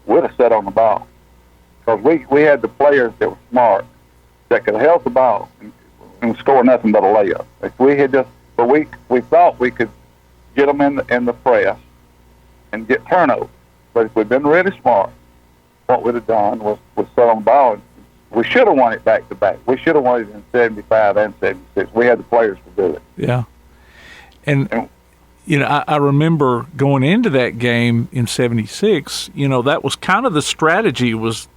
we'd have sat on the ball. Because we had the players that were smart, that could held the ball and score nothing but a layup. If we had we thought we could get them in the press and get turnovers. But if we'd been really smart, what we'd have done was sit on the ball. And we should have won it back to back. We should have won it in 75 and 76. We had the players to do it. Yeah. And I remember going into that game in 76, that was kind of the strategy, was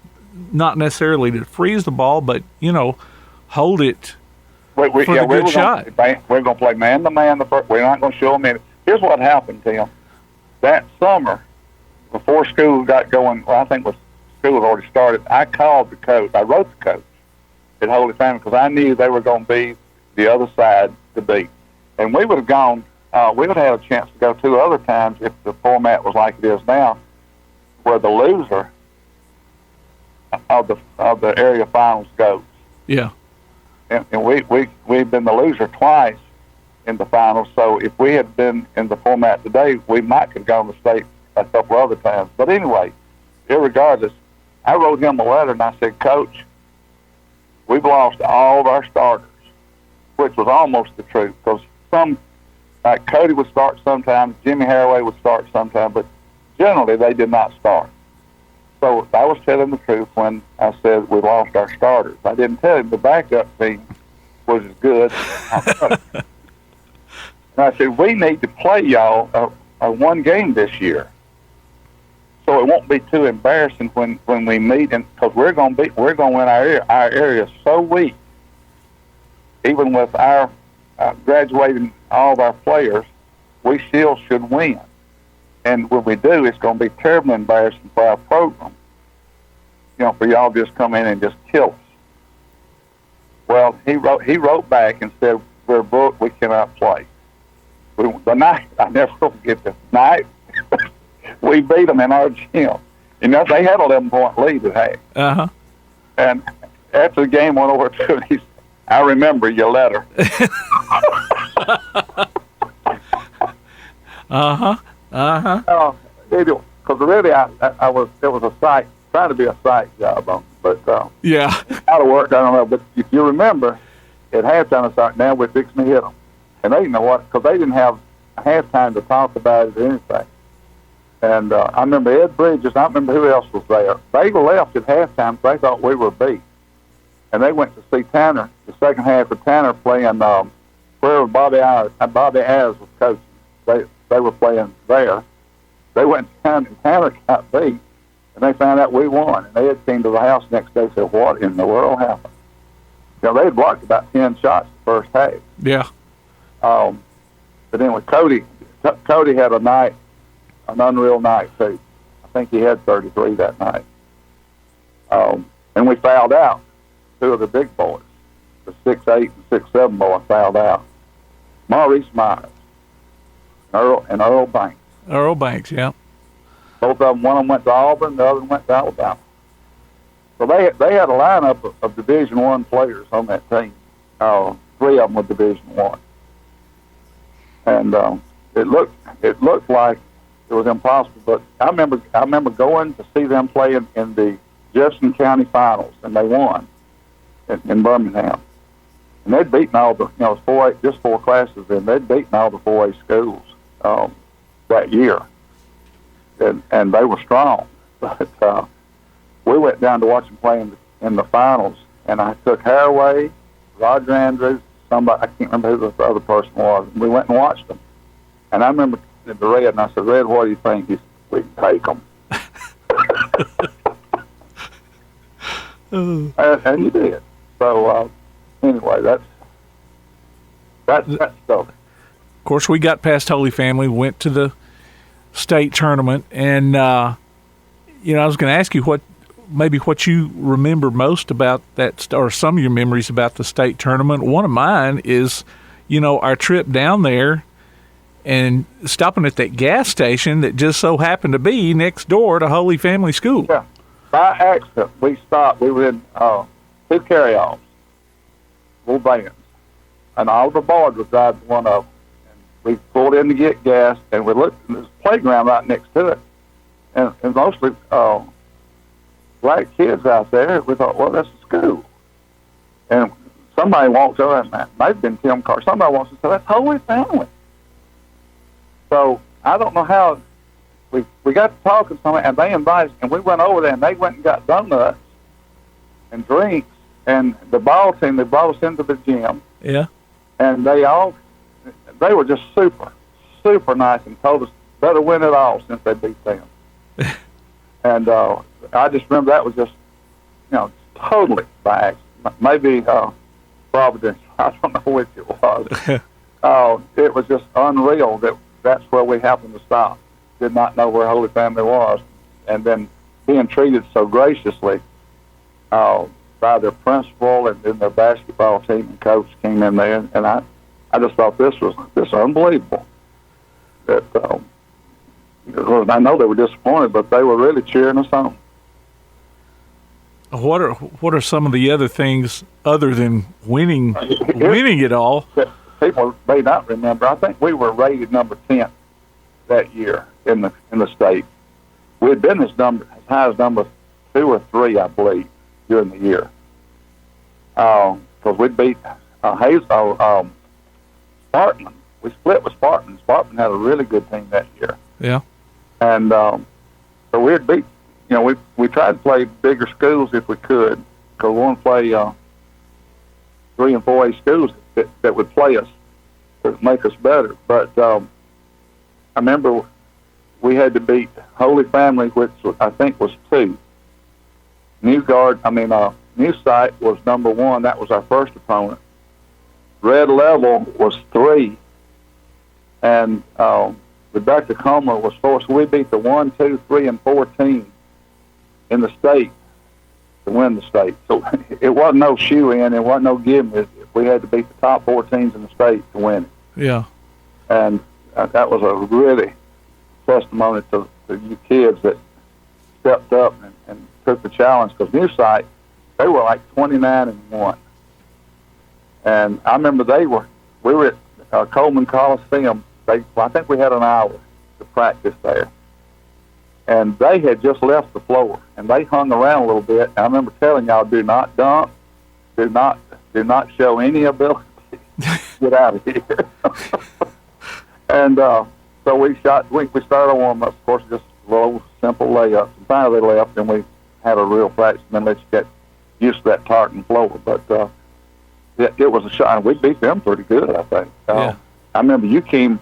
not necessarily to freeze the ball, but, hold it for the good shot. We're going to play man-to-man. We're not going to show them any. Here's what happened, Tim. That summer, before school got going, I think school had already started, I called the coach. I wrote the coach at Holy Family because I knew they were going to be the other side to beat. And we would have gone, we would have had a chance to go 2 other times if the format was like it is now, where the loser of the area finals goes. Yeah. And we've been the loser twice in the finals. So if we had been in the format today, we might have gone to state a couple other times. But anyway, irregardless, I wrote him a letter and I said, Coach, we've lost all of our starters, which was almost the truth, because like Cody would start sometimes, Jimmy Haraway would start sometimes, but generally they did not start. So I was telling the truth when I said we lost our starters. I didn't tell him the backup team was as good. And I said, we need to play y'all a one game this year, so it won't be too embarrassing when we meet, and because we're going to win our area so weak, even with our graduating all of our players, we still should win. And when we do, it's going to be terribly embarrassing for our program, for y'all just come in and just kill us. Well, he wrote back and said, we're booked, we cannot play. The night, I never forget the night, we beat them in our gym. They had an 11-point lead at half. Uh-huh. And after the game went over to him, he said, I remember your letter. Uh-huh. Uh-huh. Because really, it was a sight, trying to be a sight job on, but yeah, how to work, I don't know. But if you remember, at halftime, it's like, now we're fixing to hit them. And they didn't know what, because they didn't have halftime to talk about it or anything. And I remember Ed Bridges, I don't remember who else was there. They left at halftime because they thought we were beat. And they went to see Tanner, the second half of Tanner playing where Bobby Ayers was coaching. They were playing there. They went to Tanner, and Tanner got beat, and they found out we won. And Ed came to the house next day and said, what in the world happened? They had blocked about 10 shots the first half. Yeah. But anyway, Cody had an unreal night, too. I think he had 33 that night. And we fouled out. Two of the big boys, the 6'8" and 6'7" boy, fouled out. Maurice Myers and Earl Banks. Earl Banks, yeah. Both of them, one of them went to Auburn, the other one went to Alabama. So they had a lineup of Division I players on that team. 3 of them were Division I. And it looked like it was impossible. But I remember going to see them play in the Jefferson County Finals, and they won in Birmingham. And they'd beaten all the, just 4 classes, and they'd beaten all the 4A schools that year. And they were strong. But we went down to watch them play in the finals, and I took Haraway, Roger Andrews, somebody, I can't remember who the other person was, and we went and watched them. And I remember the Red, and I said, Red, what do you think? He said, we can take them. And you did. So, anyway, that's that stuff. Of course, we got past Holy Family, went to the state tournament, and, I was going to ask you what you remember most about that, or some of your memories about the state tournament. One of mine is, our trip down there and stopping at that gas station that just so happened to be next door to Holy Family School. Yeah. By accident, we stopped. We were in 2 carry-offs, little vans, and Oliver Boyd was driving one of them. And we pulled in to get gas, and we looked, and there's a playground right next to it, and mostly black kids out there. We thought, well, that's a school. And somebody walks over, and that might have been Tim Carr. Somebody walks and said, that's Holy Family. So I don't know how. We got to talking to somebody, and they invited us, and we went over there, and they went and got donuts and drinks, and the ball team, they brought us into the gym. Yeah. And they were just super, super nice, and told us better win it all since they beat them. And I just remember that was just, totally by accident. Maybe Providence, I don't know which it was. It was just unreal that's where we happened to stop. Did not know where Holy Family was, and then being treated so graciously by their principal, and then their basketball team and coach came in there, and I just thought this was unbelievable. That I know they were disappointed, but they were really cheering us on. What are some of the other things other than winning it all? people may not remember. I think we were rated number 10 that year in the state. We had been as high as number 2 or 3, I believe, during the year. Because we beat Sparkman. We split with Sparkman. Sparkman had a really good team that year. Yeah. And so we had beat. We tried to play bigger schools if we could, because we want to play 3 and 4A schools that would play us to make us better. But I remember we had to beat Holy Family, which I think was 2. New Sight was number 1. That was our first opponent. Red Level was 3, and Rebecca Comer was 4. So we beat the 1, 2, 3, and 4 teams in the state to win the state. So it wasn't no shoe-in. It wasn't no give-me. We had to beat the top 4 teams in the state to win it. Yeah. And that was a really testimony to you kids that stepped up and took the challenge, because New Sight, they were like 29-1. And I remember we were at Coleman Coliseum. I think we had an hour to practice there. And they had just left the floor, and they hung around a little bit. And I remember telling y'all, do not dump, do not show any ability. Get out of here. And so we started a warm-up, of course, just low, simple layups. And finally they left, and we had a real practice, and then let's get used to that tartan floor. But it was a shot, and we beat them pretty good, I think. Yeah. I remember you came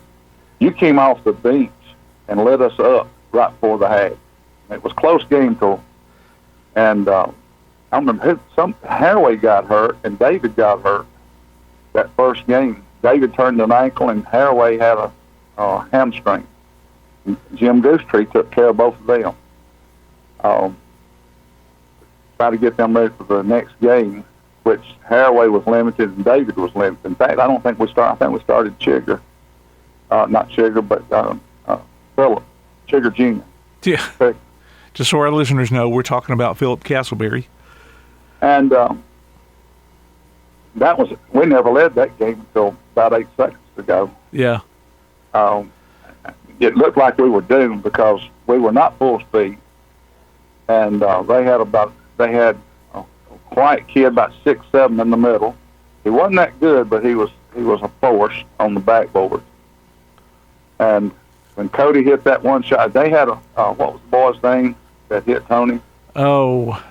off the bench and lit us up right before the half. It was a close game and I remember Haraway got hurt and David got hurt that first game. David turned an ankle and Haraway had a hamstring. Jim Goosetree took care of both of them. Try to get them ready for the next game, which Haraway was limited and David was limited. In fact, I think we started Chigger. Not Chigger, but Philip. Chigger Jr. Yeah. Okay. Just so our listeners know, we're talking about Philip Castleberry. And we never led that game until about 8 seconds to go. Yeah. It looked like we were doomed because we were not full speed. And they had a quiet kid, about 6'7" in the middle. He wasn't that good, but he was a force on the backboard. And when Cody hit that one shot, they had what was the boy's name that hit Tony? Oh,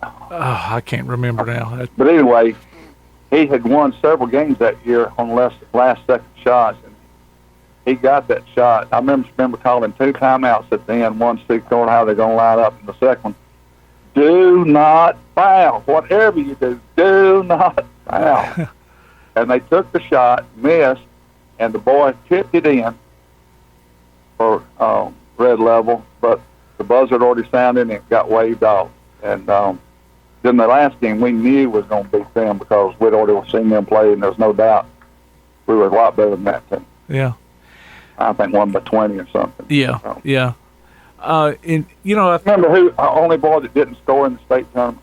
I can't remember now. But anyway, he had won several games that year on last second shots, and he got that shot. I remember calling 2 timeouts at the end, 1-6, going how they're going to line up in the second one. Do not foul. Whatever you do not foul. And they took the shot, missed, and the boy tipped it in for Red Level, but the buzzer had already sounded and it got waved off. And then the last game we knew was going to beat them because we'd already seen them play, and there's no doubt we were a lot better than that team. Yeah. I think won by 20 or something. Yeah, so. Yeah. I remember who only boy that didn't score in the state tournament?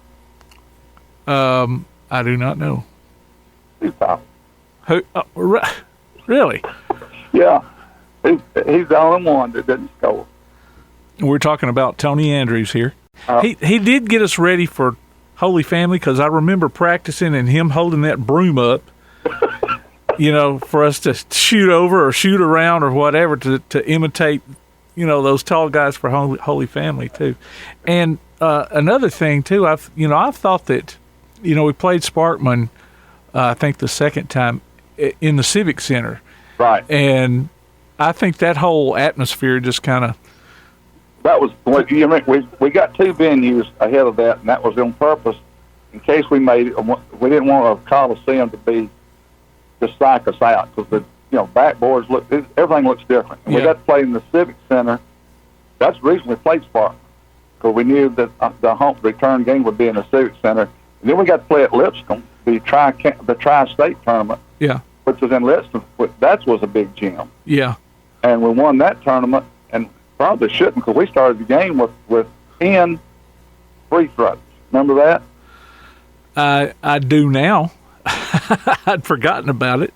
I do not know. Steve Powell. Who? Really? Yeah. He's the only one that didn't score. We're talking about Tony Andrews here. He did get us ready for Holy Family, because I remember practicing and him holding that broom up, for us to shoot over or shoot around or whatever to imitate, those tall guys for Holy Family too. And another thing too, I've thought that, we played Sparkman, I think the second time in the Civic Center. Right. And I think that whole atmosphere just kind of. That was what we got 2 venues ahead of that, and that was on purpose in case we made it. We didn't want a Coliseum to psych us out, because the backboards everything looks different. And we got to play in the Civic Center. That's the reason we played Sparkman, because we knew that the home return game would be in the Civic Center. And then we got to play at Lipscomb, the tri-state tournament. Yeah. Which was in Lipscomb. That was a big gym. Yeah. And we won that tournament, and probably shouldn't, because we started the game with 10 free throws. Remember that? I do now. I'd forgotten about it.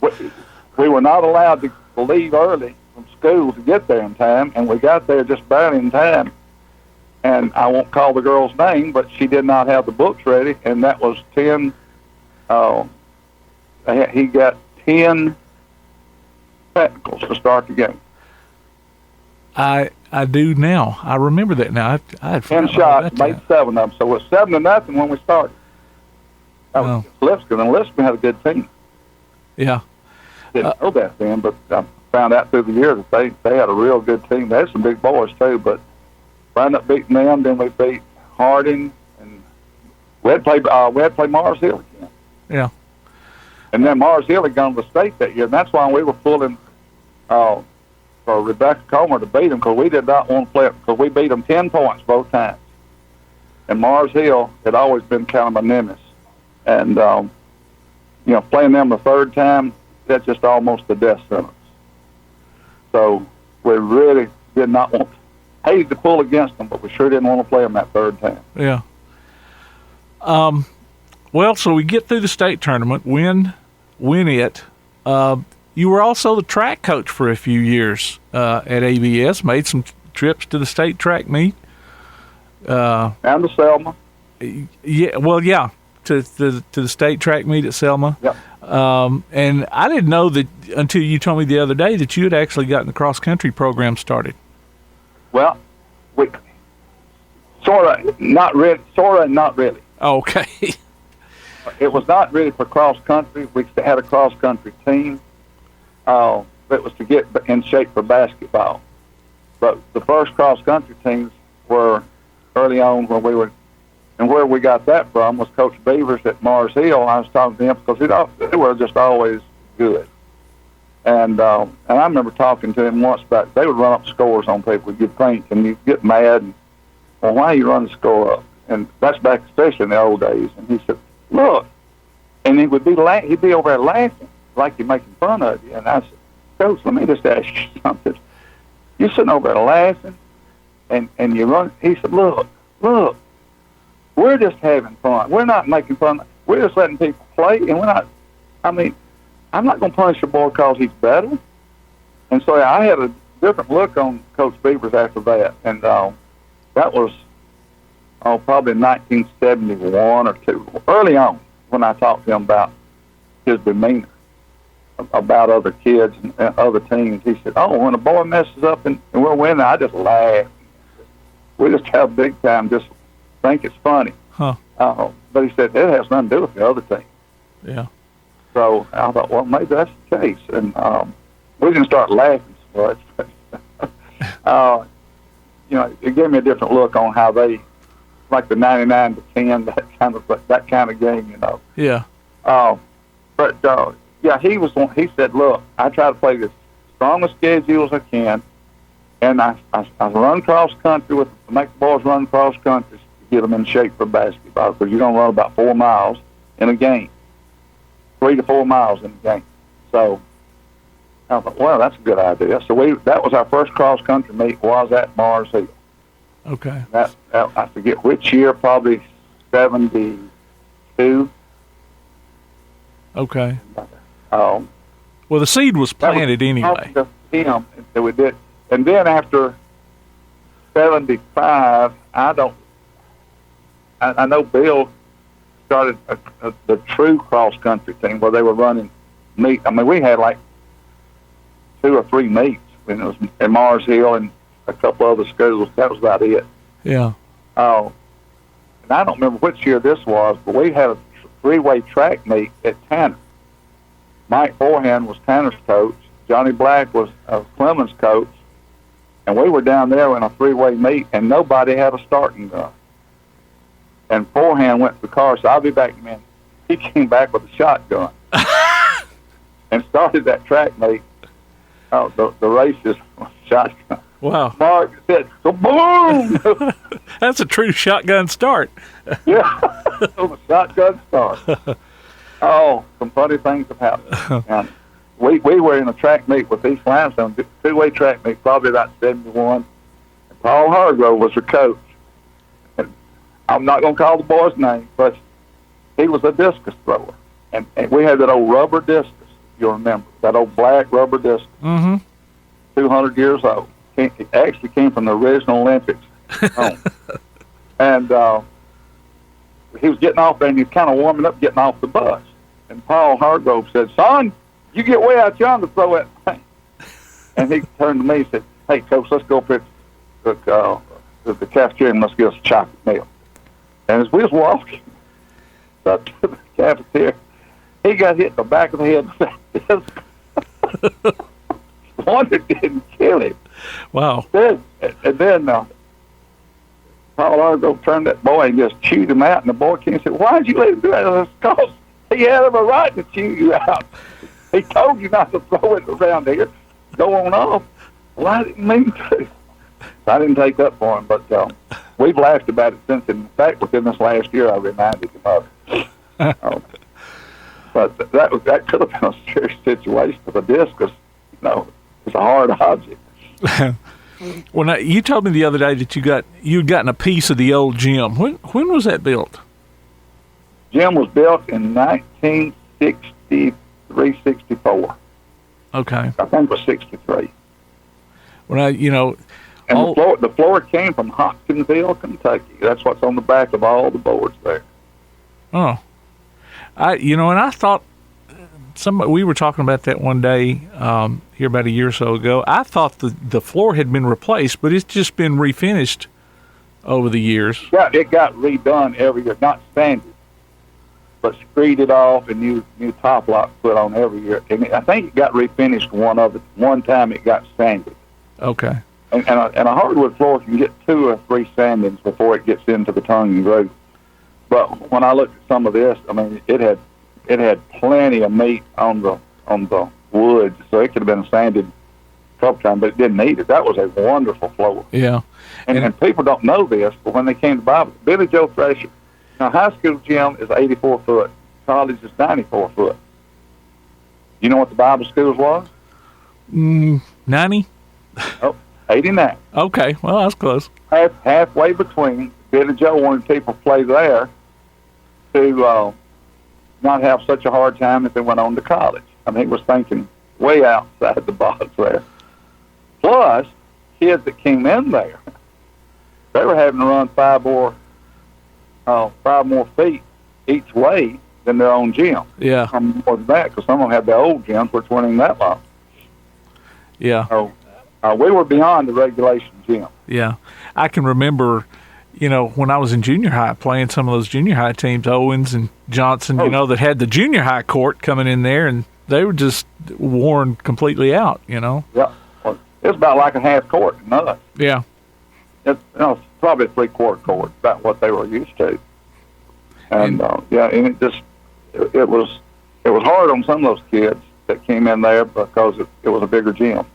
We were not allowed to leave early from school to get there in time, and we got there just barely in time. And I won't call the girl's name, but she did not have the books ready, and that was 10. He got 10 technicals to start the game. I do now. I remember that now. I had 10 shots, made 7 of them. So it was 7-0 when we started. That was Lipscomb, and Lipscomb had a good team. Yeah. Didn't know that then, but I found out through the years that they had a real good team. They had some big boys too, but we ended up beating them. Then we beat Harding, and we had to play Mars Hill again. Yeah. And then Mars Hill had gone to the state that year, and that's why we were pulling for Rebecca Comer to beat them, because we did not want to play it, because we beat them 10 points both times. And Mars Hill had always been kind of a nemesis. And, playing them the third time, that's just almost a death sentence. So we really did not want to. Hated to pull against them, but we sure didn't want to play them that third time. Yeah. Well, so we get through the state tournament, win it. You were also the track coach for a few years at ABS, made some trips to the state track meet. And to Selma. Yeah, to the state track meet at Selma. Yep. And I didn't know that until you told me the other day that you had actually gotten the cross-country program started. Well, we sort of, not really. Oh, okay. It was not really for cross-country. We had a cross-country team. It was to get in shape for basketball. But the first cross-country teams were early on when we were, and where we got that from was Coach Beavers at Mars Hill. I was talking to him because they were just always good. And I remember talking to him once about they would run up scores on people. You'd think, and you'd get mad. And, well, why you run the score up? And that's back especially in the old days. And he said, look. And he would be he'd be over there laughing like you're making fun of you. And I said, Coach, let me just ask you something. You're sitting over there laughing, and you run. He said, look, we're just having fun. We're not making fun. We're just letting people play, and we're not. I mean, I'm not going to punish your boy because he's better. And so I had a different look on Coach Beavers after that. And that was probably 1971 or 2, early on, when I talked to him about his demeanor, about other kids and other teams. He said, when a boy messes up and we're winning, I just laugh. We just have big time, just think it's funny. Huh. But he said, it has nothing to do with the other team. Yeah. So I thought, well, maybe that's the case. And we didn't start laughing so much. It gave me a different look on how they, like the 99-10, that kind of game, Yeah. He said, look, I try to play the strongest schedule as I can, and I run cross country make the boys run cross country to get them in shape for basketball, because you're going to run about 4 miles in a game. 3 to 4 miles in a game. So I thought, well, that's a good idea. So that was our first cross-country meet, was at Mars Hill. Okay. That I forget which year, probably 72. Okay. Well, the seed was planted anyway. Him, that we did. And then after 75, I know Bill started the true cross-country team where they were running meet. I mean, we had like 2 or 3 meets when it was at Mars Hill and a couple other schools. That was about it. Yeah. And I don't remember which year this was, but we had a 3-way track meet at Tanner. Mike Forehand was Tanner's coach. Johnny Black was Clemens' coach. And we were down there in a 3-way meet, and nobody had a starting gun. And Forehand went to the car, so I'll be back in a minute. He came back with a shotgun and started that track meet. The race is shotgun. Wow. Mark said, boom! That's a true shotgun start. Yeah, it was a shotgun start. Some funny things have happened. And we were in a track meet with East Limestone, 2-way track meet, probably about 71. And Paul Hargrove was the coach. And I'm not going to call the boy's name, but he was a discus thrower. and we had that old rubber discus. You'll remember that old black rubber discus. Mm-hmm. 200 years old. It actually came from the original Olympics. And he was getting off there, and he was kind of warming up, getting off the bus. And Paul Hargrove said, "Son, you get way out yonder to throw that thing." And he turned to me and said, "Hey, Coach, let's go up here to the cafeteria and let's get us a chocolate milk." And as we was walking up to the cafeteria, he got hit in the back of the head with that. One that didn't kill him. Wow. And then Paul Hargrove turned that boy and just chewed him out. And the boy came and said, "Why'd you let him do that?" I said, "Because he had a right to chew you out. He told you not to throw it around here. Go on off." Well, I didn't mean to. I didn't take up for him, but we've laughed about it since. In fact, within this last year, I reminded him of it. But that could have been a serious situation with a discus. It's a hard object. Well, now, you told me the other day that you'd gotten a piece of the old gym. When was that built? Gym was built in 1963, 64. Okay. I think it was 63. Well, now, and the floor came from Hopkinsville, Kentucky. That's what's on the back of all the boards there. Oh. And I thought we were talking about that one day here about a year or so ago. I thought the floor had been replaced, but it's just been refinished over the years. Yeah, it got redone every year, not sanded, but screeded off and new top lock put on every year. And I think it got refinished one time. It got sanded. Okay. And a hardwood floor can get 2 or 3 sandings before it gets into the tongue and groove. But when I looked at some of this, I mean, it had plenty of meat on the wood, so it could have been sanded a couple times, but it didn't need it. That was a wonderful floor. Yeah. And people don't know this, but when they came to Bible, Billy Joe Thrasher, now high school gym is 84 foot, college is 94 foot. You know what the Bible schools was? 90? Oh, 89. Okay, well, that's close. Halfway between. Billy Joe wanted people to play there to not have such a hard time if they went on to college. I mean, he was thinking way outside the box there. Plus, kids that came in there, they were having to run 5 more feet each way than their own gym. Yeah. More than that, because some of them had their old gyms, which weren't even that long. Yeah. So we were beyond the regulation gym. Yeah. I can remember, when I was in junior high, playing some of those junior high teams, Owens and Johnson, that had the junior high court coming in there, and they were just worn completely out, Yeah. Well, it's about like a half court in us. Yeah. It's probably a 3/4 court, about what they were used to. And and it was hard on some of those kids that came in there because it was a bigger gym.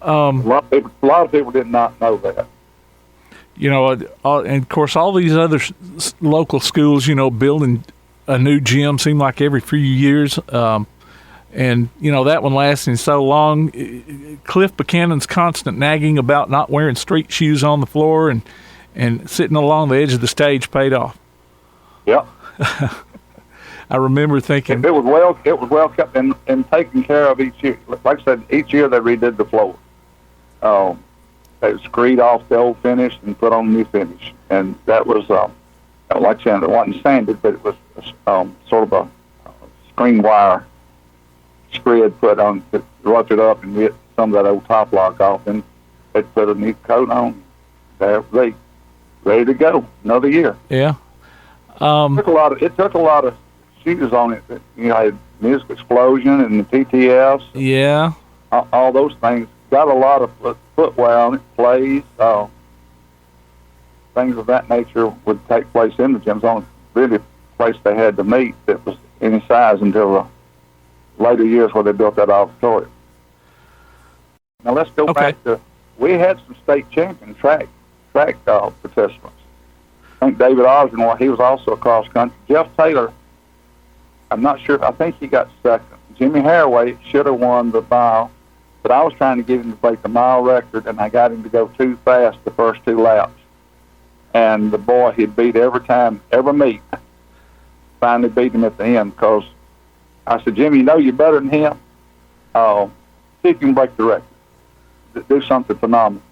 A lot of people did not know that. And of course, all these other local schools, building a new gym seemed like every few years. And that one lasting so long. Cliff Buchanan's constant nagging about not wearing street shoes on the floor and sitting along the edge of the stage paid off. Yeah. I remember thinking it was well kept and taken care of each year. Like I said, each year they redid the floor. They screed off the old finish and put on the new finish, and that was like I said, it wasn't sanded, but it was sort of a screen wire screed put on to rough it up and get some of that old top lock off, and they put a new coat on. They're ready to go another year. Yeah. It took a lot of shooters on it. Had Music Explosion and the PTFs. Yeah. All those things. Got a lot of footwear on it, plays, things of that nature would take place in the gyms. Only really place they had to meet that was any size until the later years where they built that auditorium. Now let's go back to, we had some state champion track participants. I think David Osborne, he was also a cross country. Jeff Taylor, I'm not sure, I think he got second. Jimmy Haraway should have won the mile, but I was trying to get him to break the mile record, and I got him to go too fast the first 2 laps. And the boy he'd beat every meet, finally beat him at the end because I said, Jimmy, you know you're better than him. See if you can break the record. Do something phenomenal.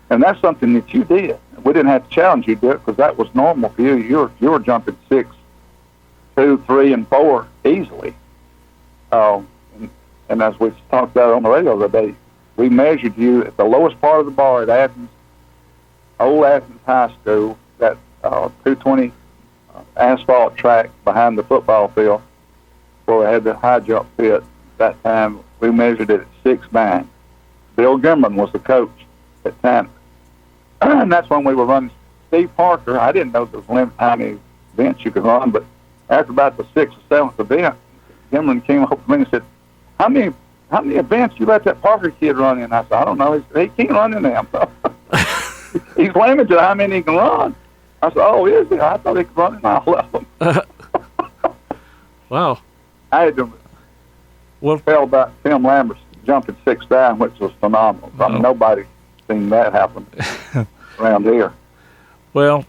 And that's something that you did. We didn't have to challenge you to do it because that was normal for you. You were jumping 6, 2, 3, and 4 easily. And as we talked about on the radio the other day, we measured you at the lowest part of the bar at Athens, old Athens High School, that 220 asphalt track behind the football field where we had the high jump pit. That time we measured it at 6'9". Bill Gimmerman was the coach at the time. And that's when we were running Steve Parker. I didn't know there was a limit how many events you could run, but after about the 6th or 7th event, Gimmerman came up to me and said, how many events you let that Parker kid run in? I said, I don't know. He can't run in them. He's limited to how many he can run. I said, oh, is he? I thought he could run in all of them. Wow. I had to tell about Tim Lambert's jumping 6 down, which was phenomenal. I mean, nobody's seen that happen around here. Well,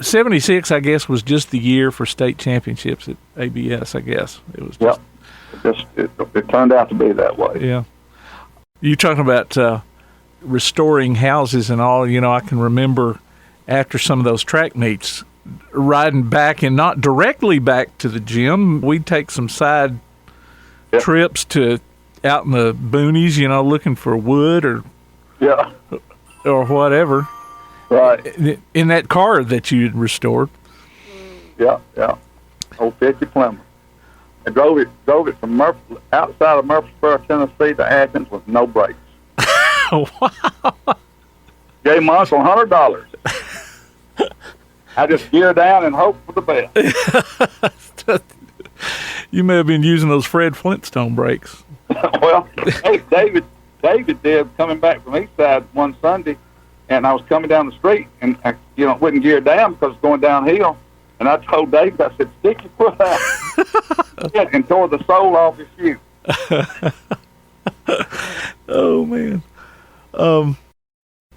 76, I guess, was just the year for state championships at ABS, I guess. It was just... Yep. It turned out to be that way. Yeah. You talking about restoring houses and all, I can remember after some of those track meets riding back and not directly back to the gym. We'd take some side trips to out in the boonies, looking for wood or whatever. Right. In that car that you had restored. Yeah. Old 50 Plymouth. I drove it from outside of Murfreesboro, Tennessee to Athens with no brakes. Wow. Gave my uncle $100. I just gear down and hope for the best. You may have been using those Fred Flintstone brakes. Well, hey, David did coming back from East Side one Sunday, and I was coming down the street, and I, wouldn't gear down because it's going downhill. And I told David, I said, stick your foot out. And tore the sole off his shoe. Oh, man.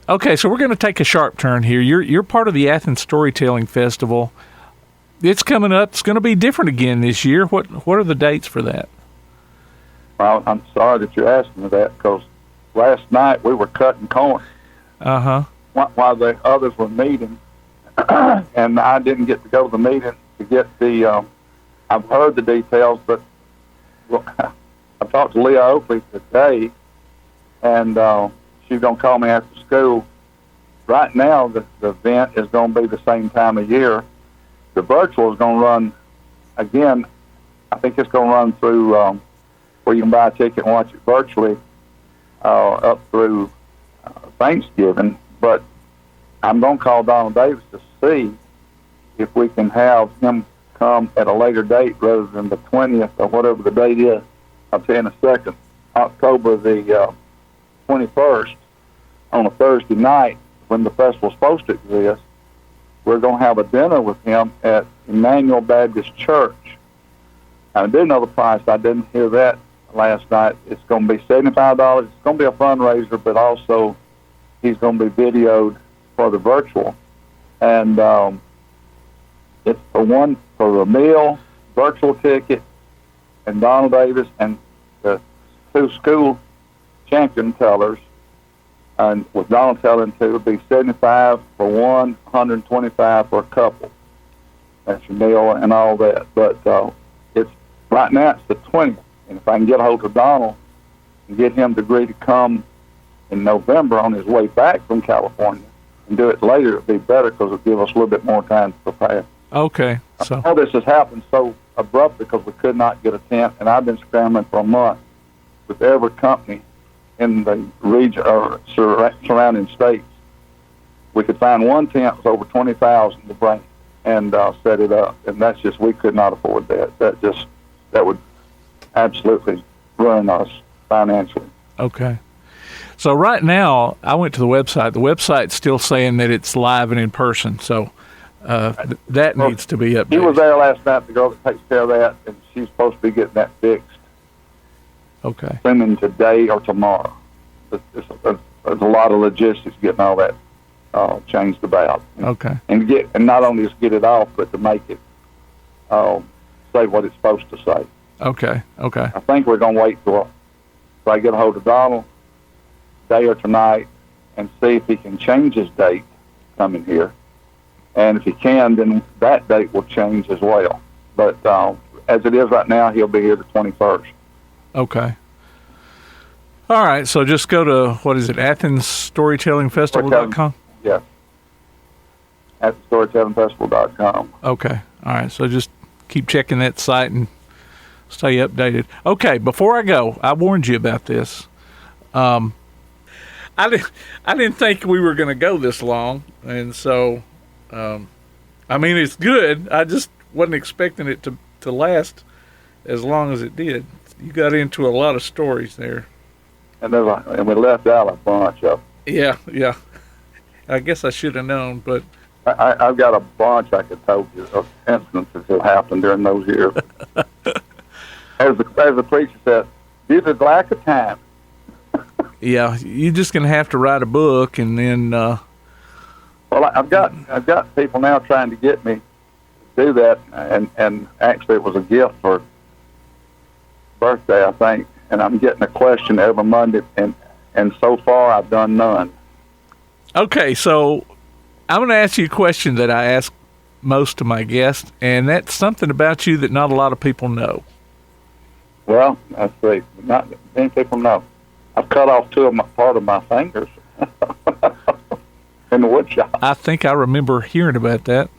Okay, so we're going to take a sharp turn here. You're part of the Athens Storytelling Festival. It's coming up. It's going to be different again this year. What are the dates for that? Well, I'm sorry that you're asking me that because last night we were cutting corn. Uh-huh. While the others were meeting. And I didn't get to go to the meeting to get the, I've heard the details, but I talked to Leah Oakley today, and she's going to call me after school. Right now, the event is going to be the same time of year. The virtual is going to run, again, I think it's going to run through where you can buy a ticket and watch it virtually up through Thanksgiving, but I'm going to call Donald Davis to see if we can have him come at a later date rather than the 20th or whatever the date is. I'll tell you in a second. October the 21st, on a Thursday night, when the festival's supposed to exist, we're going to have a dinner with him at Emmanuel Baptist Church. I did know the price. I didn't hear that last night. It's going to be $75. It's going to be a fundraiser, but also he's going to be videoed for the virtual, and it's for the meal, virtual ticket, and Donald Davis and the 2 school champion tellers, and with Donald telling 2, it would be $75 for one, $125 for a couple. That's your meal and all that. But it's right now it's the 20th, and if I can get a hold of Donald and get him to agree to come in November on his way back from California and do it later, it'd be better because it'll give us a little bit more time to prepare. Okay. So all this has happened so abruptly because we could not get a tent, and I've been scrambling for a month with every company in the region or surrounding states. We could find one tent that was over $20,000 to bring and set it up, and that's just, we could not afford that. That would absolutely ruin us financially. Okay. So right now, I went to the website. The website's still saying that it's live and in person, so that needs to be updated. She was there last night, the girl that takes care of that, and she's supposed to be getting that fixed. Okay. Assuming today or tomorrow. There's a lot of logistics getting all that changed about. Okay. And not only just get it off, but to make it say what it's supposed to say. Okay. I think we're going to wait till I get a hold of Donald today or tonight and see if he can change his date coming here. And if he can, then that date will change as well. But as it is right now, he'll be here the 21st. Okay. All right, so just go to, what is it, AthensStorytellingFestival.com? Yes. AthensStorytellingFestival.com. Okay. All right, so just keep checking that site and stay updated. Okay, before I go, I warned you about this. I didn't think we were going to go this long, and so, I mean, it's good. I just wasn't expecting it to last as long as it did. You got into a lot of stories there. And we left out a bunch of them. Yeah. I guess I should have known, but I've got a bunch I could tell you of instances that happened during those years. As the preacher said, due to lack of time. yeah, you're just gonna have to write a book, and then. Well, I've got people now trying to get me to do that, and actually it was a gift for birthday, I think. And I'm getting a question every Monday, and so far I've done none. Okay, so I'm going to ask you a question that I ask most of my guests, and that's something about you that not a lot of people know. Well, let's see. Not many people know. I've cut off part of my fingers in the wood shop. I think I remember hearing about that.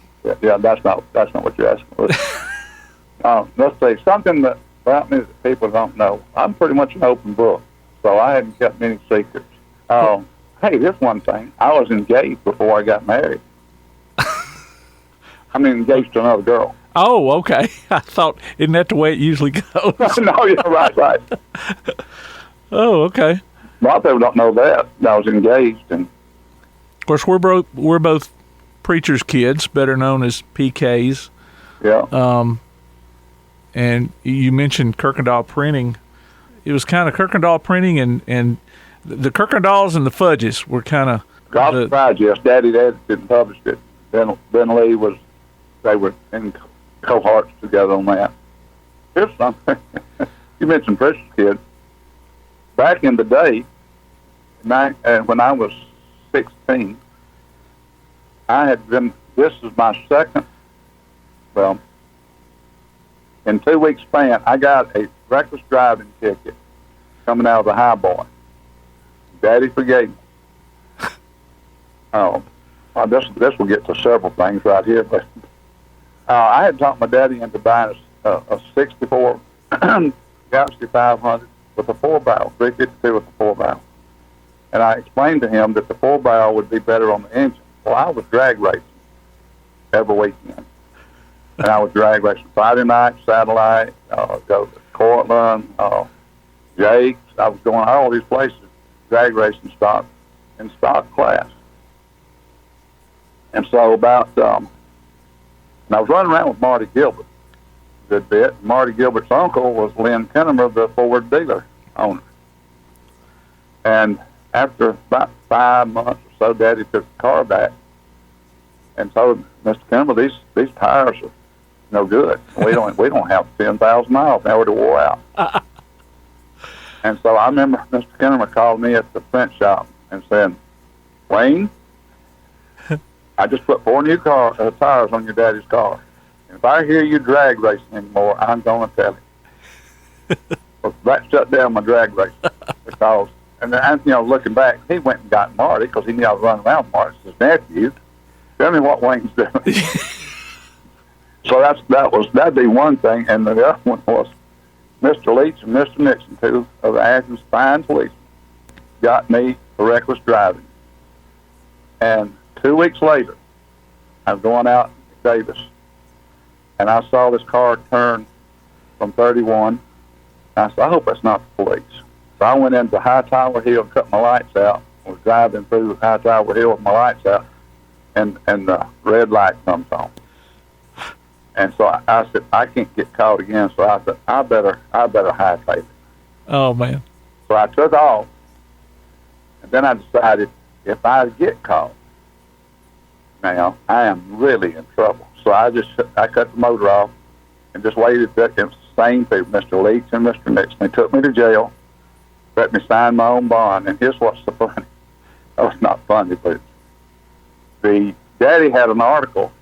Yeah, that's not what you're asking. Let's see. Something that about me that people don't know. I'm pretty much an open book, so I hadn't kept many secrets. Hey, this one thing. I was engaged before I got married. I mean, engaged to another girl. Oh, okay. I thought, isn't that the way it usually goes? No, yeah, right. Oh, okay. A lot of people don't know that. I was engaged, and of course, we're both preachers' kids, better known as PKs. Yeah. And you mentioned Kuykendall Printing. It was kind of Kuykendall Printing, and the Kuykendalls and the Fudges were kind of... Gospel Pride, yes. Daddy didn't publish it. Ben Lee they were in cohorts together on that. Here's something. You mentioned preacher's kid. Back in the day, when I was 16, this is my second, in 2 weeks span, I got a reckless driving ticket coming out of the highboy. Daddy forgave me. This will get to several things right here, but I had talked my daddy into buying a 64 Galaxy 500 with a 4-barrel, 352 with a 4-barrel. And I explained to him that the 4-barrel would be better on the engine. Well, I was drag racing every weekend. And I was drag racing Friday night, Satellite, go to Cortland, Jake's. I was going all these places, drag racing stock class. And so and I was running around with Marty Gilbert a good bit. Marty Gilbert's uncle was Lynn Kennemer, the Ford dealer owner. And after about 5 months or so, Daddy took the car back and told Mr. Kennemer, these tires are no good. We don't have 10,000 miles now to wore out. And so I remember Mr. Kennemer called me at the print shop and said, Wayne, I just put 4 new tires on your daddy's car. And if I hear you drag racing anymore, I'm going to tell him. Well, that shut down my drag racing because, and then, looking back, he went and got Marty because he knew I was running around with Marty. His nephew. Tell me what Wayne's doing. So that'd be one thing, and the other one was Mr. Leach and Mr. Nixon, two of the Athens fine policemen, got me for reckless driving. And 2 weeks later, I was going out to Davis, and I saw this car turn from 31. And I said, I hope that's not the police. So I went into High Tower Hill and cut my lights out. I was driving through High Tower Hill with my lights out, and the red light comes on. And so I said, I can't get caught again. So I said, I better hightail it. Oh, man. So I took off. And then I decided, if I get caught, now I am really in trouble. So I cut the motor off, and just waited there. It was the same people, Mr. Leach and Mr. Nixon. They took me to jail, let me sign my own bond, and here's what's so funny. Oh, it's not funny, but the daddy had an article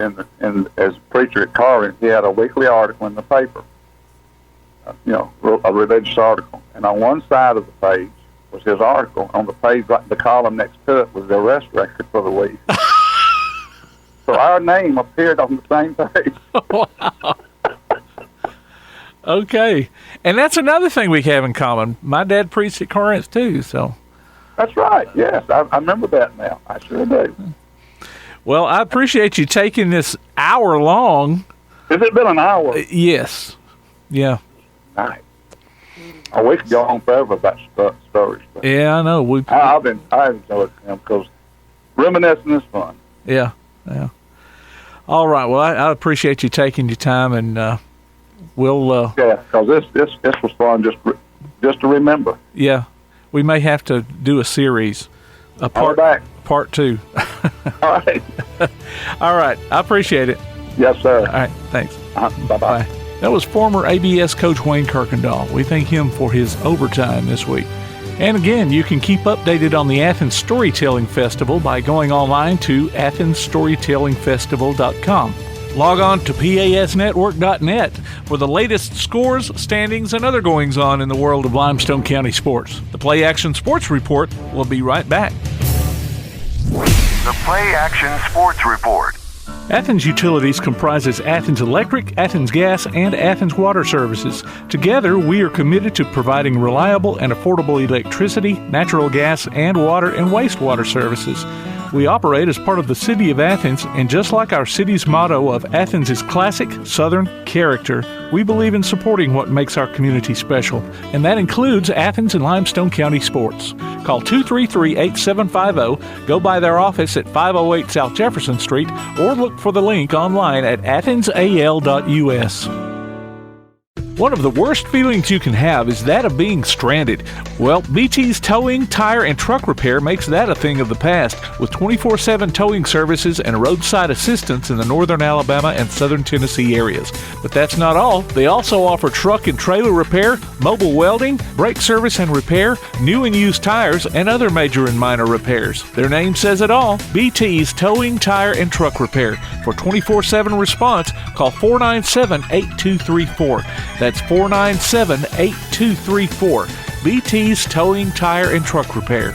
in as a preacher at Carvin. He had a weekly article in the paper, a religious article, and on one side of the page was his article. On the page, right, the column next to it was the arrest record for the week. So our name appeared on the same page. Wow. Okay. And that's another thing we have in common. My dad preached at Corinth, too, so. That's right, yes. I remember that now. I sure do. Well, I appreciate you taking this hour long. Has it been an hour? Yes. Yeah. Nice. Oh, we could go on forever about stories. Yeah, I know. I've enjoyed them because reminiscing is fun. Yeah. All right. Well, I appreciate you taking your time, and we'll. Yeah, because this was fun just to remember. Yeah, we may have to do a series, part 2. All right. All right. I appreciate it. Yes, sir. All right. Thanks. Bye-bye. Bye. That was former ABS coach Wayne Kuykendall. We thank him for his overtime this week. And again, you can keep updated on the Athens Storytelling Festival by going online to athensstorytellingfestival.com. Log on to pasnetwork.net for the latest scores, standings, and other goings-on in the world of Limestone County sports. The PlayAction Sports Report will be right back. The PlayAction Sports Report. Athens Utilities comprises Athens Electric, Athens Gas, and Athens Water Services. Together, we are committed to providing reliable and affordable electricity, natural gas, and water and wastewater services. We operate as part of the City of Athens, and just like our city's motto of Athens is classic Southern character, we believe in supporting what makes our community special, and that includes Athens and Limestone County sports. Call 233-8750, go by their office at 508 South Jefferson Street, or look for the link online at athensal.us. One of the worst feelings you can have is that of being stranded. Well, BT's Towing, Tire, and Truck Repair makes that a thing of the past, with 24/7 towing services and roadside assistance in the northern Alabama and southern Tennessee areas. But that's not all. They also offer truck and trailer repair, mobile welding, brake service and repair, new and used tires, and other major and minor repairs. Their name says it all, BT's Towing, Tire, and Truck Repair. For 24/7 response, call 497-8234. That's 497-8234. BT's Towing, Tire, and Truck Repair.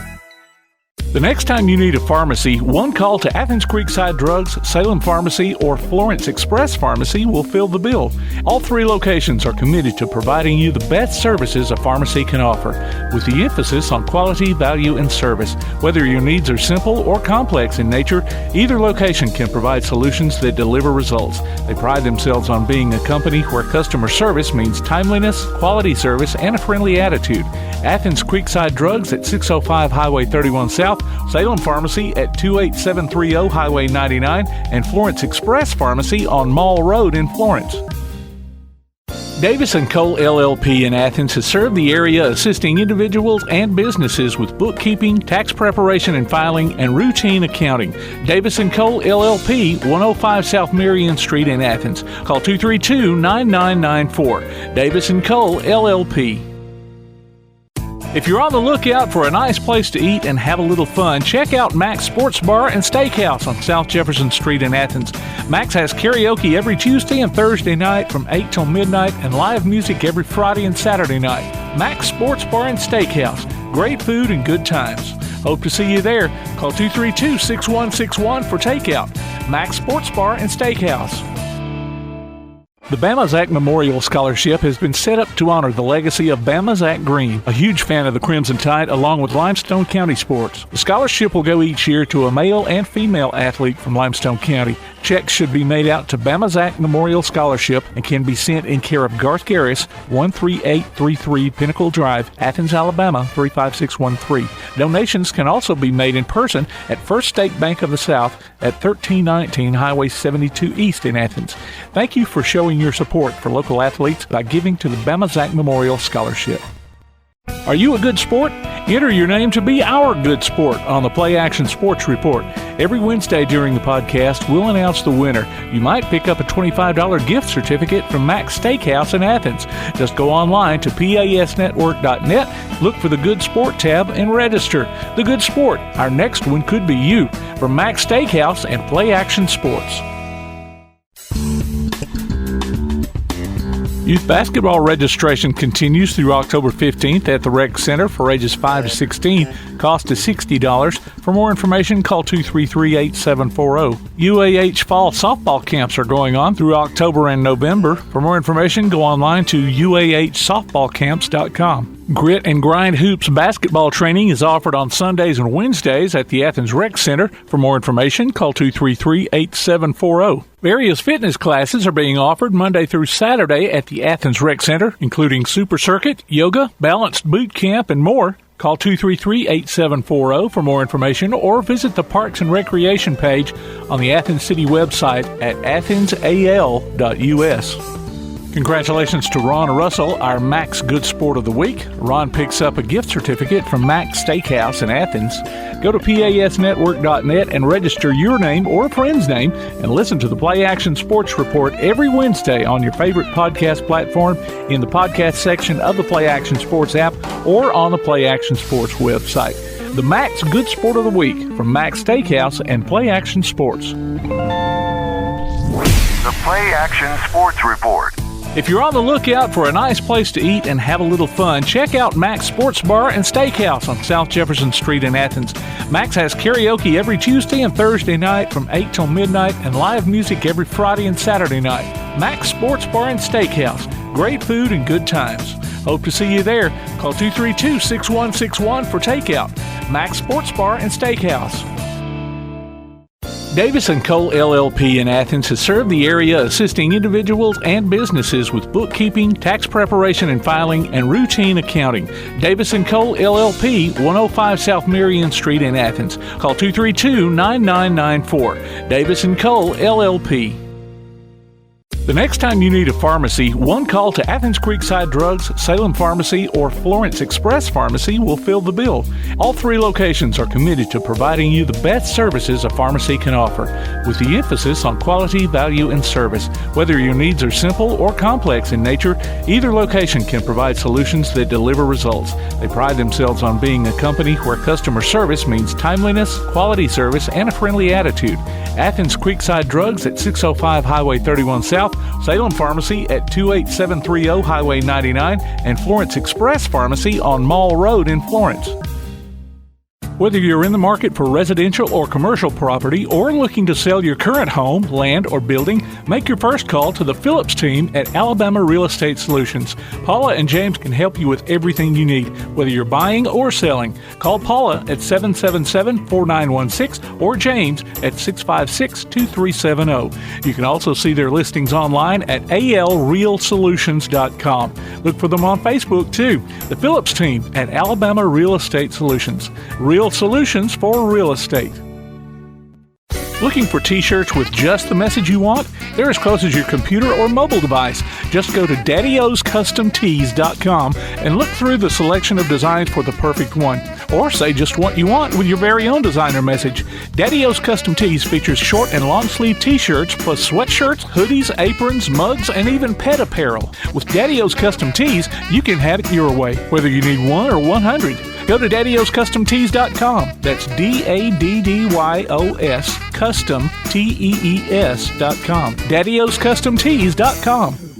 The next time you need a pharmacy, one call to Athens Creekside Drugs, Salem Pharmacy, or Florence Express Pharmacy will fill the bill. All 3 locations are committed to providing you the best services a pharmacy can offer, with the emphasis on quality, value, and service. Whether your needs are simple or complex in nature, either location can provide solutions that deliver results. They pride themselves on being a company where customer service means timeliness, quality service, and a friendly attitude. Athens Creekside Drugs at 605 Highway 31 South, Salem Pharmacy at 28730 Highway 99, and Florence Express Pharmacy on Mall Road in Florence. Davis & Cole LLP in Athens has served the area assisting individuals and businesses with bookkeeping, tax preparation and filing, and routine accounting. Davis & Cole LLP, 105 South Marion Street in Athens. Call 232-9994. Davis & Cole LLP. If you're on the lookout for a nice place to eat and have a little fun, check out Mac's Sports Bar and Steakhouse on South Jefferson Street in Athens. Mac's has karaoke every Tuesday and Thursday night from 8 till midnight and live music every Friday and Saturday night. Mac's Sports Bar and Steakhouse. Great food and good times. Hope to see you there. Call 232-6161 for takeout. Mac's Sports Bar and Steakhouse. The Bama Zach Memorial Scholarship has been set up to honor the legacy of Bama Zach Green, a huge fan of the Crimson Tide along with Limestone County sports. The scholarship will go each year to a male and female athlete from Limestone County. Checks should be made out to Bama Zach Memorial Scholarship and can be sent in care of Garth Garris, 13833 Pinnacle Drive, Athens, Alabama, 35613. Donations can also be made in person at First State Bank of the South at 1319 Highway 72 East in Athens. Thank you for showing your support for local athletes by giving to the Bama Zach Memorial Scholarship. Are you a good sport? Enter your name to be our good sport on the PlayAction Sports Report. Every Wednesday during the podcast, we'll announce the winner. You might pick up a $25 gift certificate from Max Steakhouse in Athens. Just go online to pasnetwork.net, look for the Good Sport tab, and register. The Good Sport. Our next one could be you. From Max Steakhouse and PlayAction Sports. Youth basketball registration continues through October 15th at the Rec Center for ages 5 to 16. Cost is $60. For more information, call 233-8740. UAH fall softball camps are going on through October and November. For more information, go online to uahsoftballcamps.com. Grit and Grind Hoops basketball training is offered on Sundays and Wednesdays at the Athens Rec Center. For more information, call 233-8740. Various fitness classes are being offered Monday through Saturday at the Athens Rec Center, including Super Circuit, yoga, balanced boot camp, and more. Call 233-8740 for more information or visit the Parks and Recreation page on the Athens City website at athensal.us. Congratulations to Ron Russell, our Max Good Sport of the Week. Ron picks up a gift certificate from Max Steakhouse in Athens. Go to pasnetwork.net and register your name or a friend's name and listen to the Play Action Sports Report every Wednesday on your favorite podcast platform, in the podcast section of the Play Action Sports app, or on the Play Action Sports website. The Max Good Sport of the Week from Max Steakhouse and Play Action Sports. The Play Action Sports Report. If you're on the lookout for a nice place to eat and have a little fun, check out Max Sports Bar and Steakhouse on South Jefferson Street in Athens. Max has karaoke every Tuesday and Thursday night from 8 till midnight and live music every Friday and Saturday night. Max Sports Bar and Steakhouse. Great food and good times. Hope to see you there. Call 232-6161 for takeout. Max Sports Bar and Steakhouse. Davis & Cole LLP in Athens has served the area assisting individuals and businesses with bookkeeping, tax preparation and filing, and routine accounting. Davis & Cole LLP, 105 South Marion Street in Athens. Call 232-9994. Davis & Cole LLP. The next time you need a pharmacy, one call to Athens Creekside Drugs, Salem Pharmacy, or Florence Express Pharmacy will fill the bill. All three locations are committed to providing you the best services a pharmacy can offer, with the emphasis on quality, value, and service. Whether your needs are simple or complex in nature, either location can provide solutions that deliver results. They pride themselves on being a company where customer service means timeliness, quality service, and a friendly attitude. Athens Creekside Drugs at 605 Highway 31 South, Salem Pharmacy at 28730 Highway 99, and Florence Express Pharmacy on Mall Road in Florence. Whether you're in the market for residential or commercial property or looking to sell your current home, land, or building, make your first call to the Phillips team at Alabama Real Estate Solutions. Paula and James can help you with everything you need, whether you're buying or selling. Call Paula at 777-4916 or James at 656-2370. You can also see their listings online at alrealsolutions.com. Look for them on Facebook too. The Phillips team at Alabama Real Estate Solutions. Real solutions for real estate. Looking for t-shirts with just the message you want? They're as close as your computer or mobile device. Just go to daddyoscustomtees.com and look through the selection of designs for the perfect one. Or say just what you want with your very own designer message. Daddy O's Custom Tees features short and long sleeve t-shirts plus sweatshirts, hoodies, aprons, mugs, and even pet apparel. With Daddy O's Custom Tees, you can have it your way, whether you need 1 or 100. Go to daddyoscustomtees.com. That's DADDYOS custom TEES.com. daddyoscustomtees.com.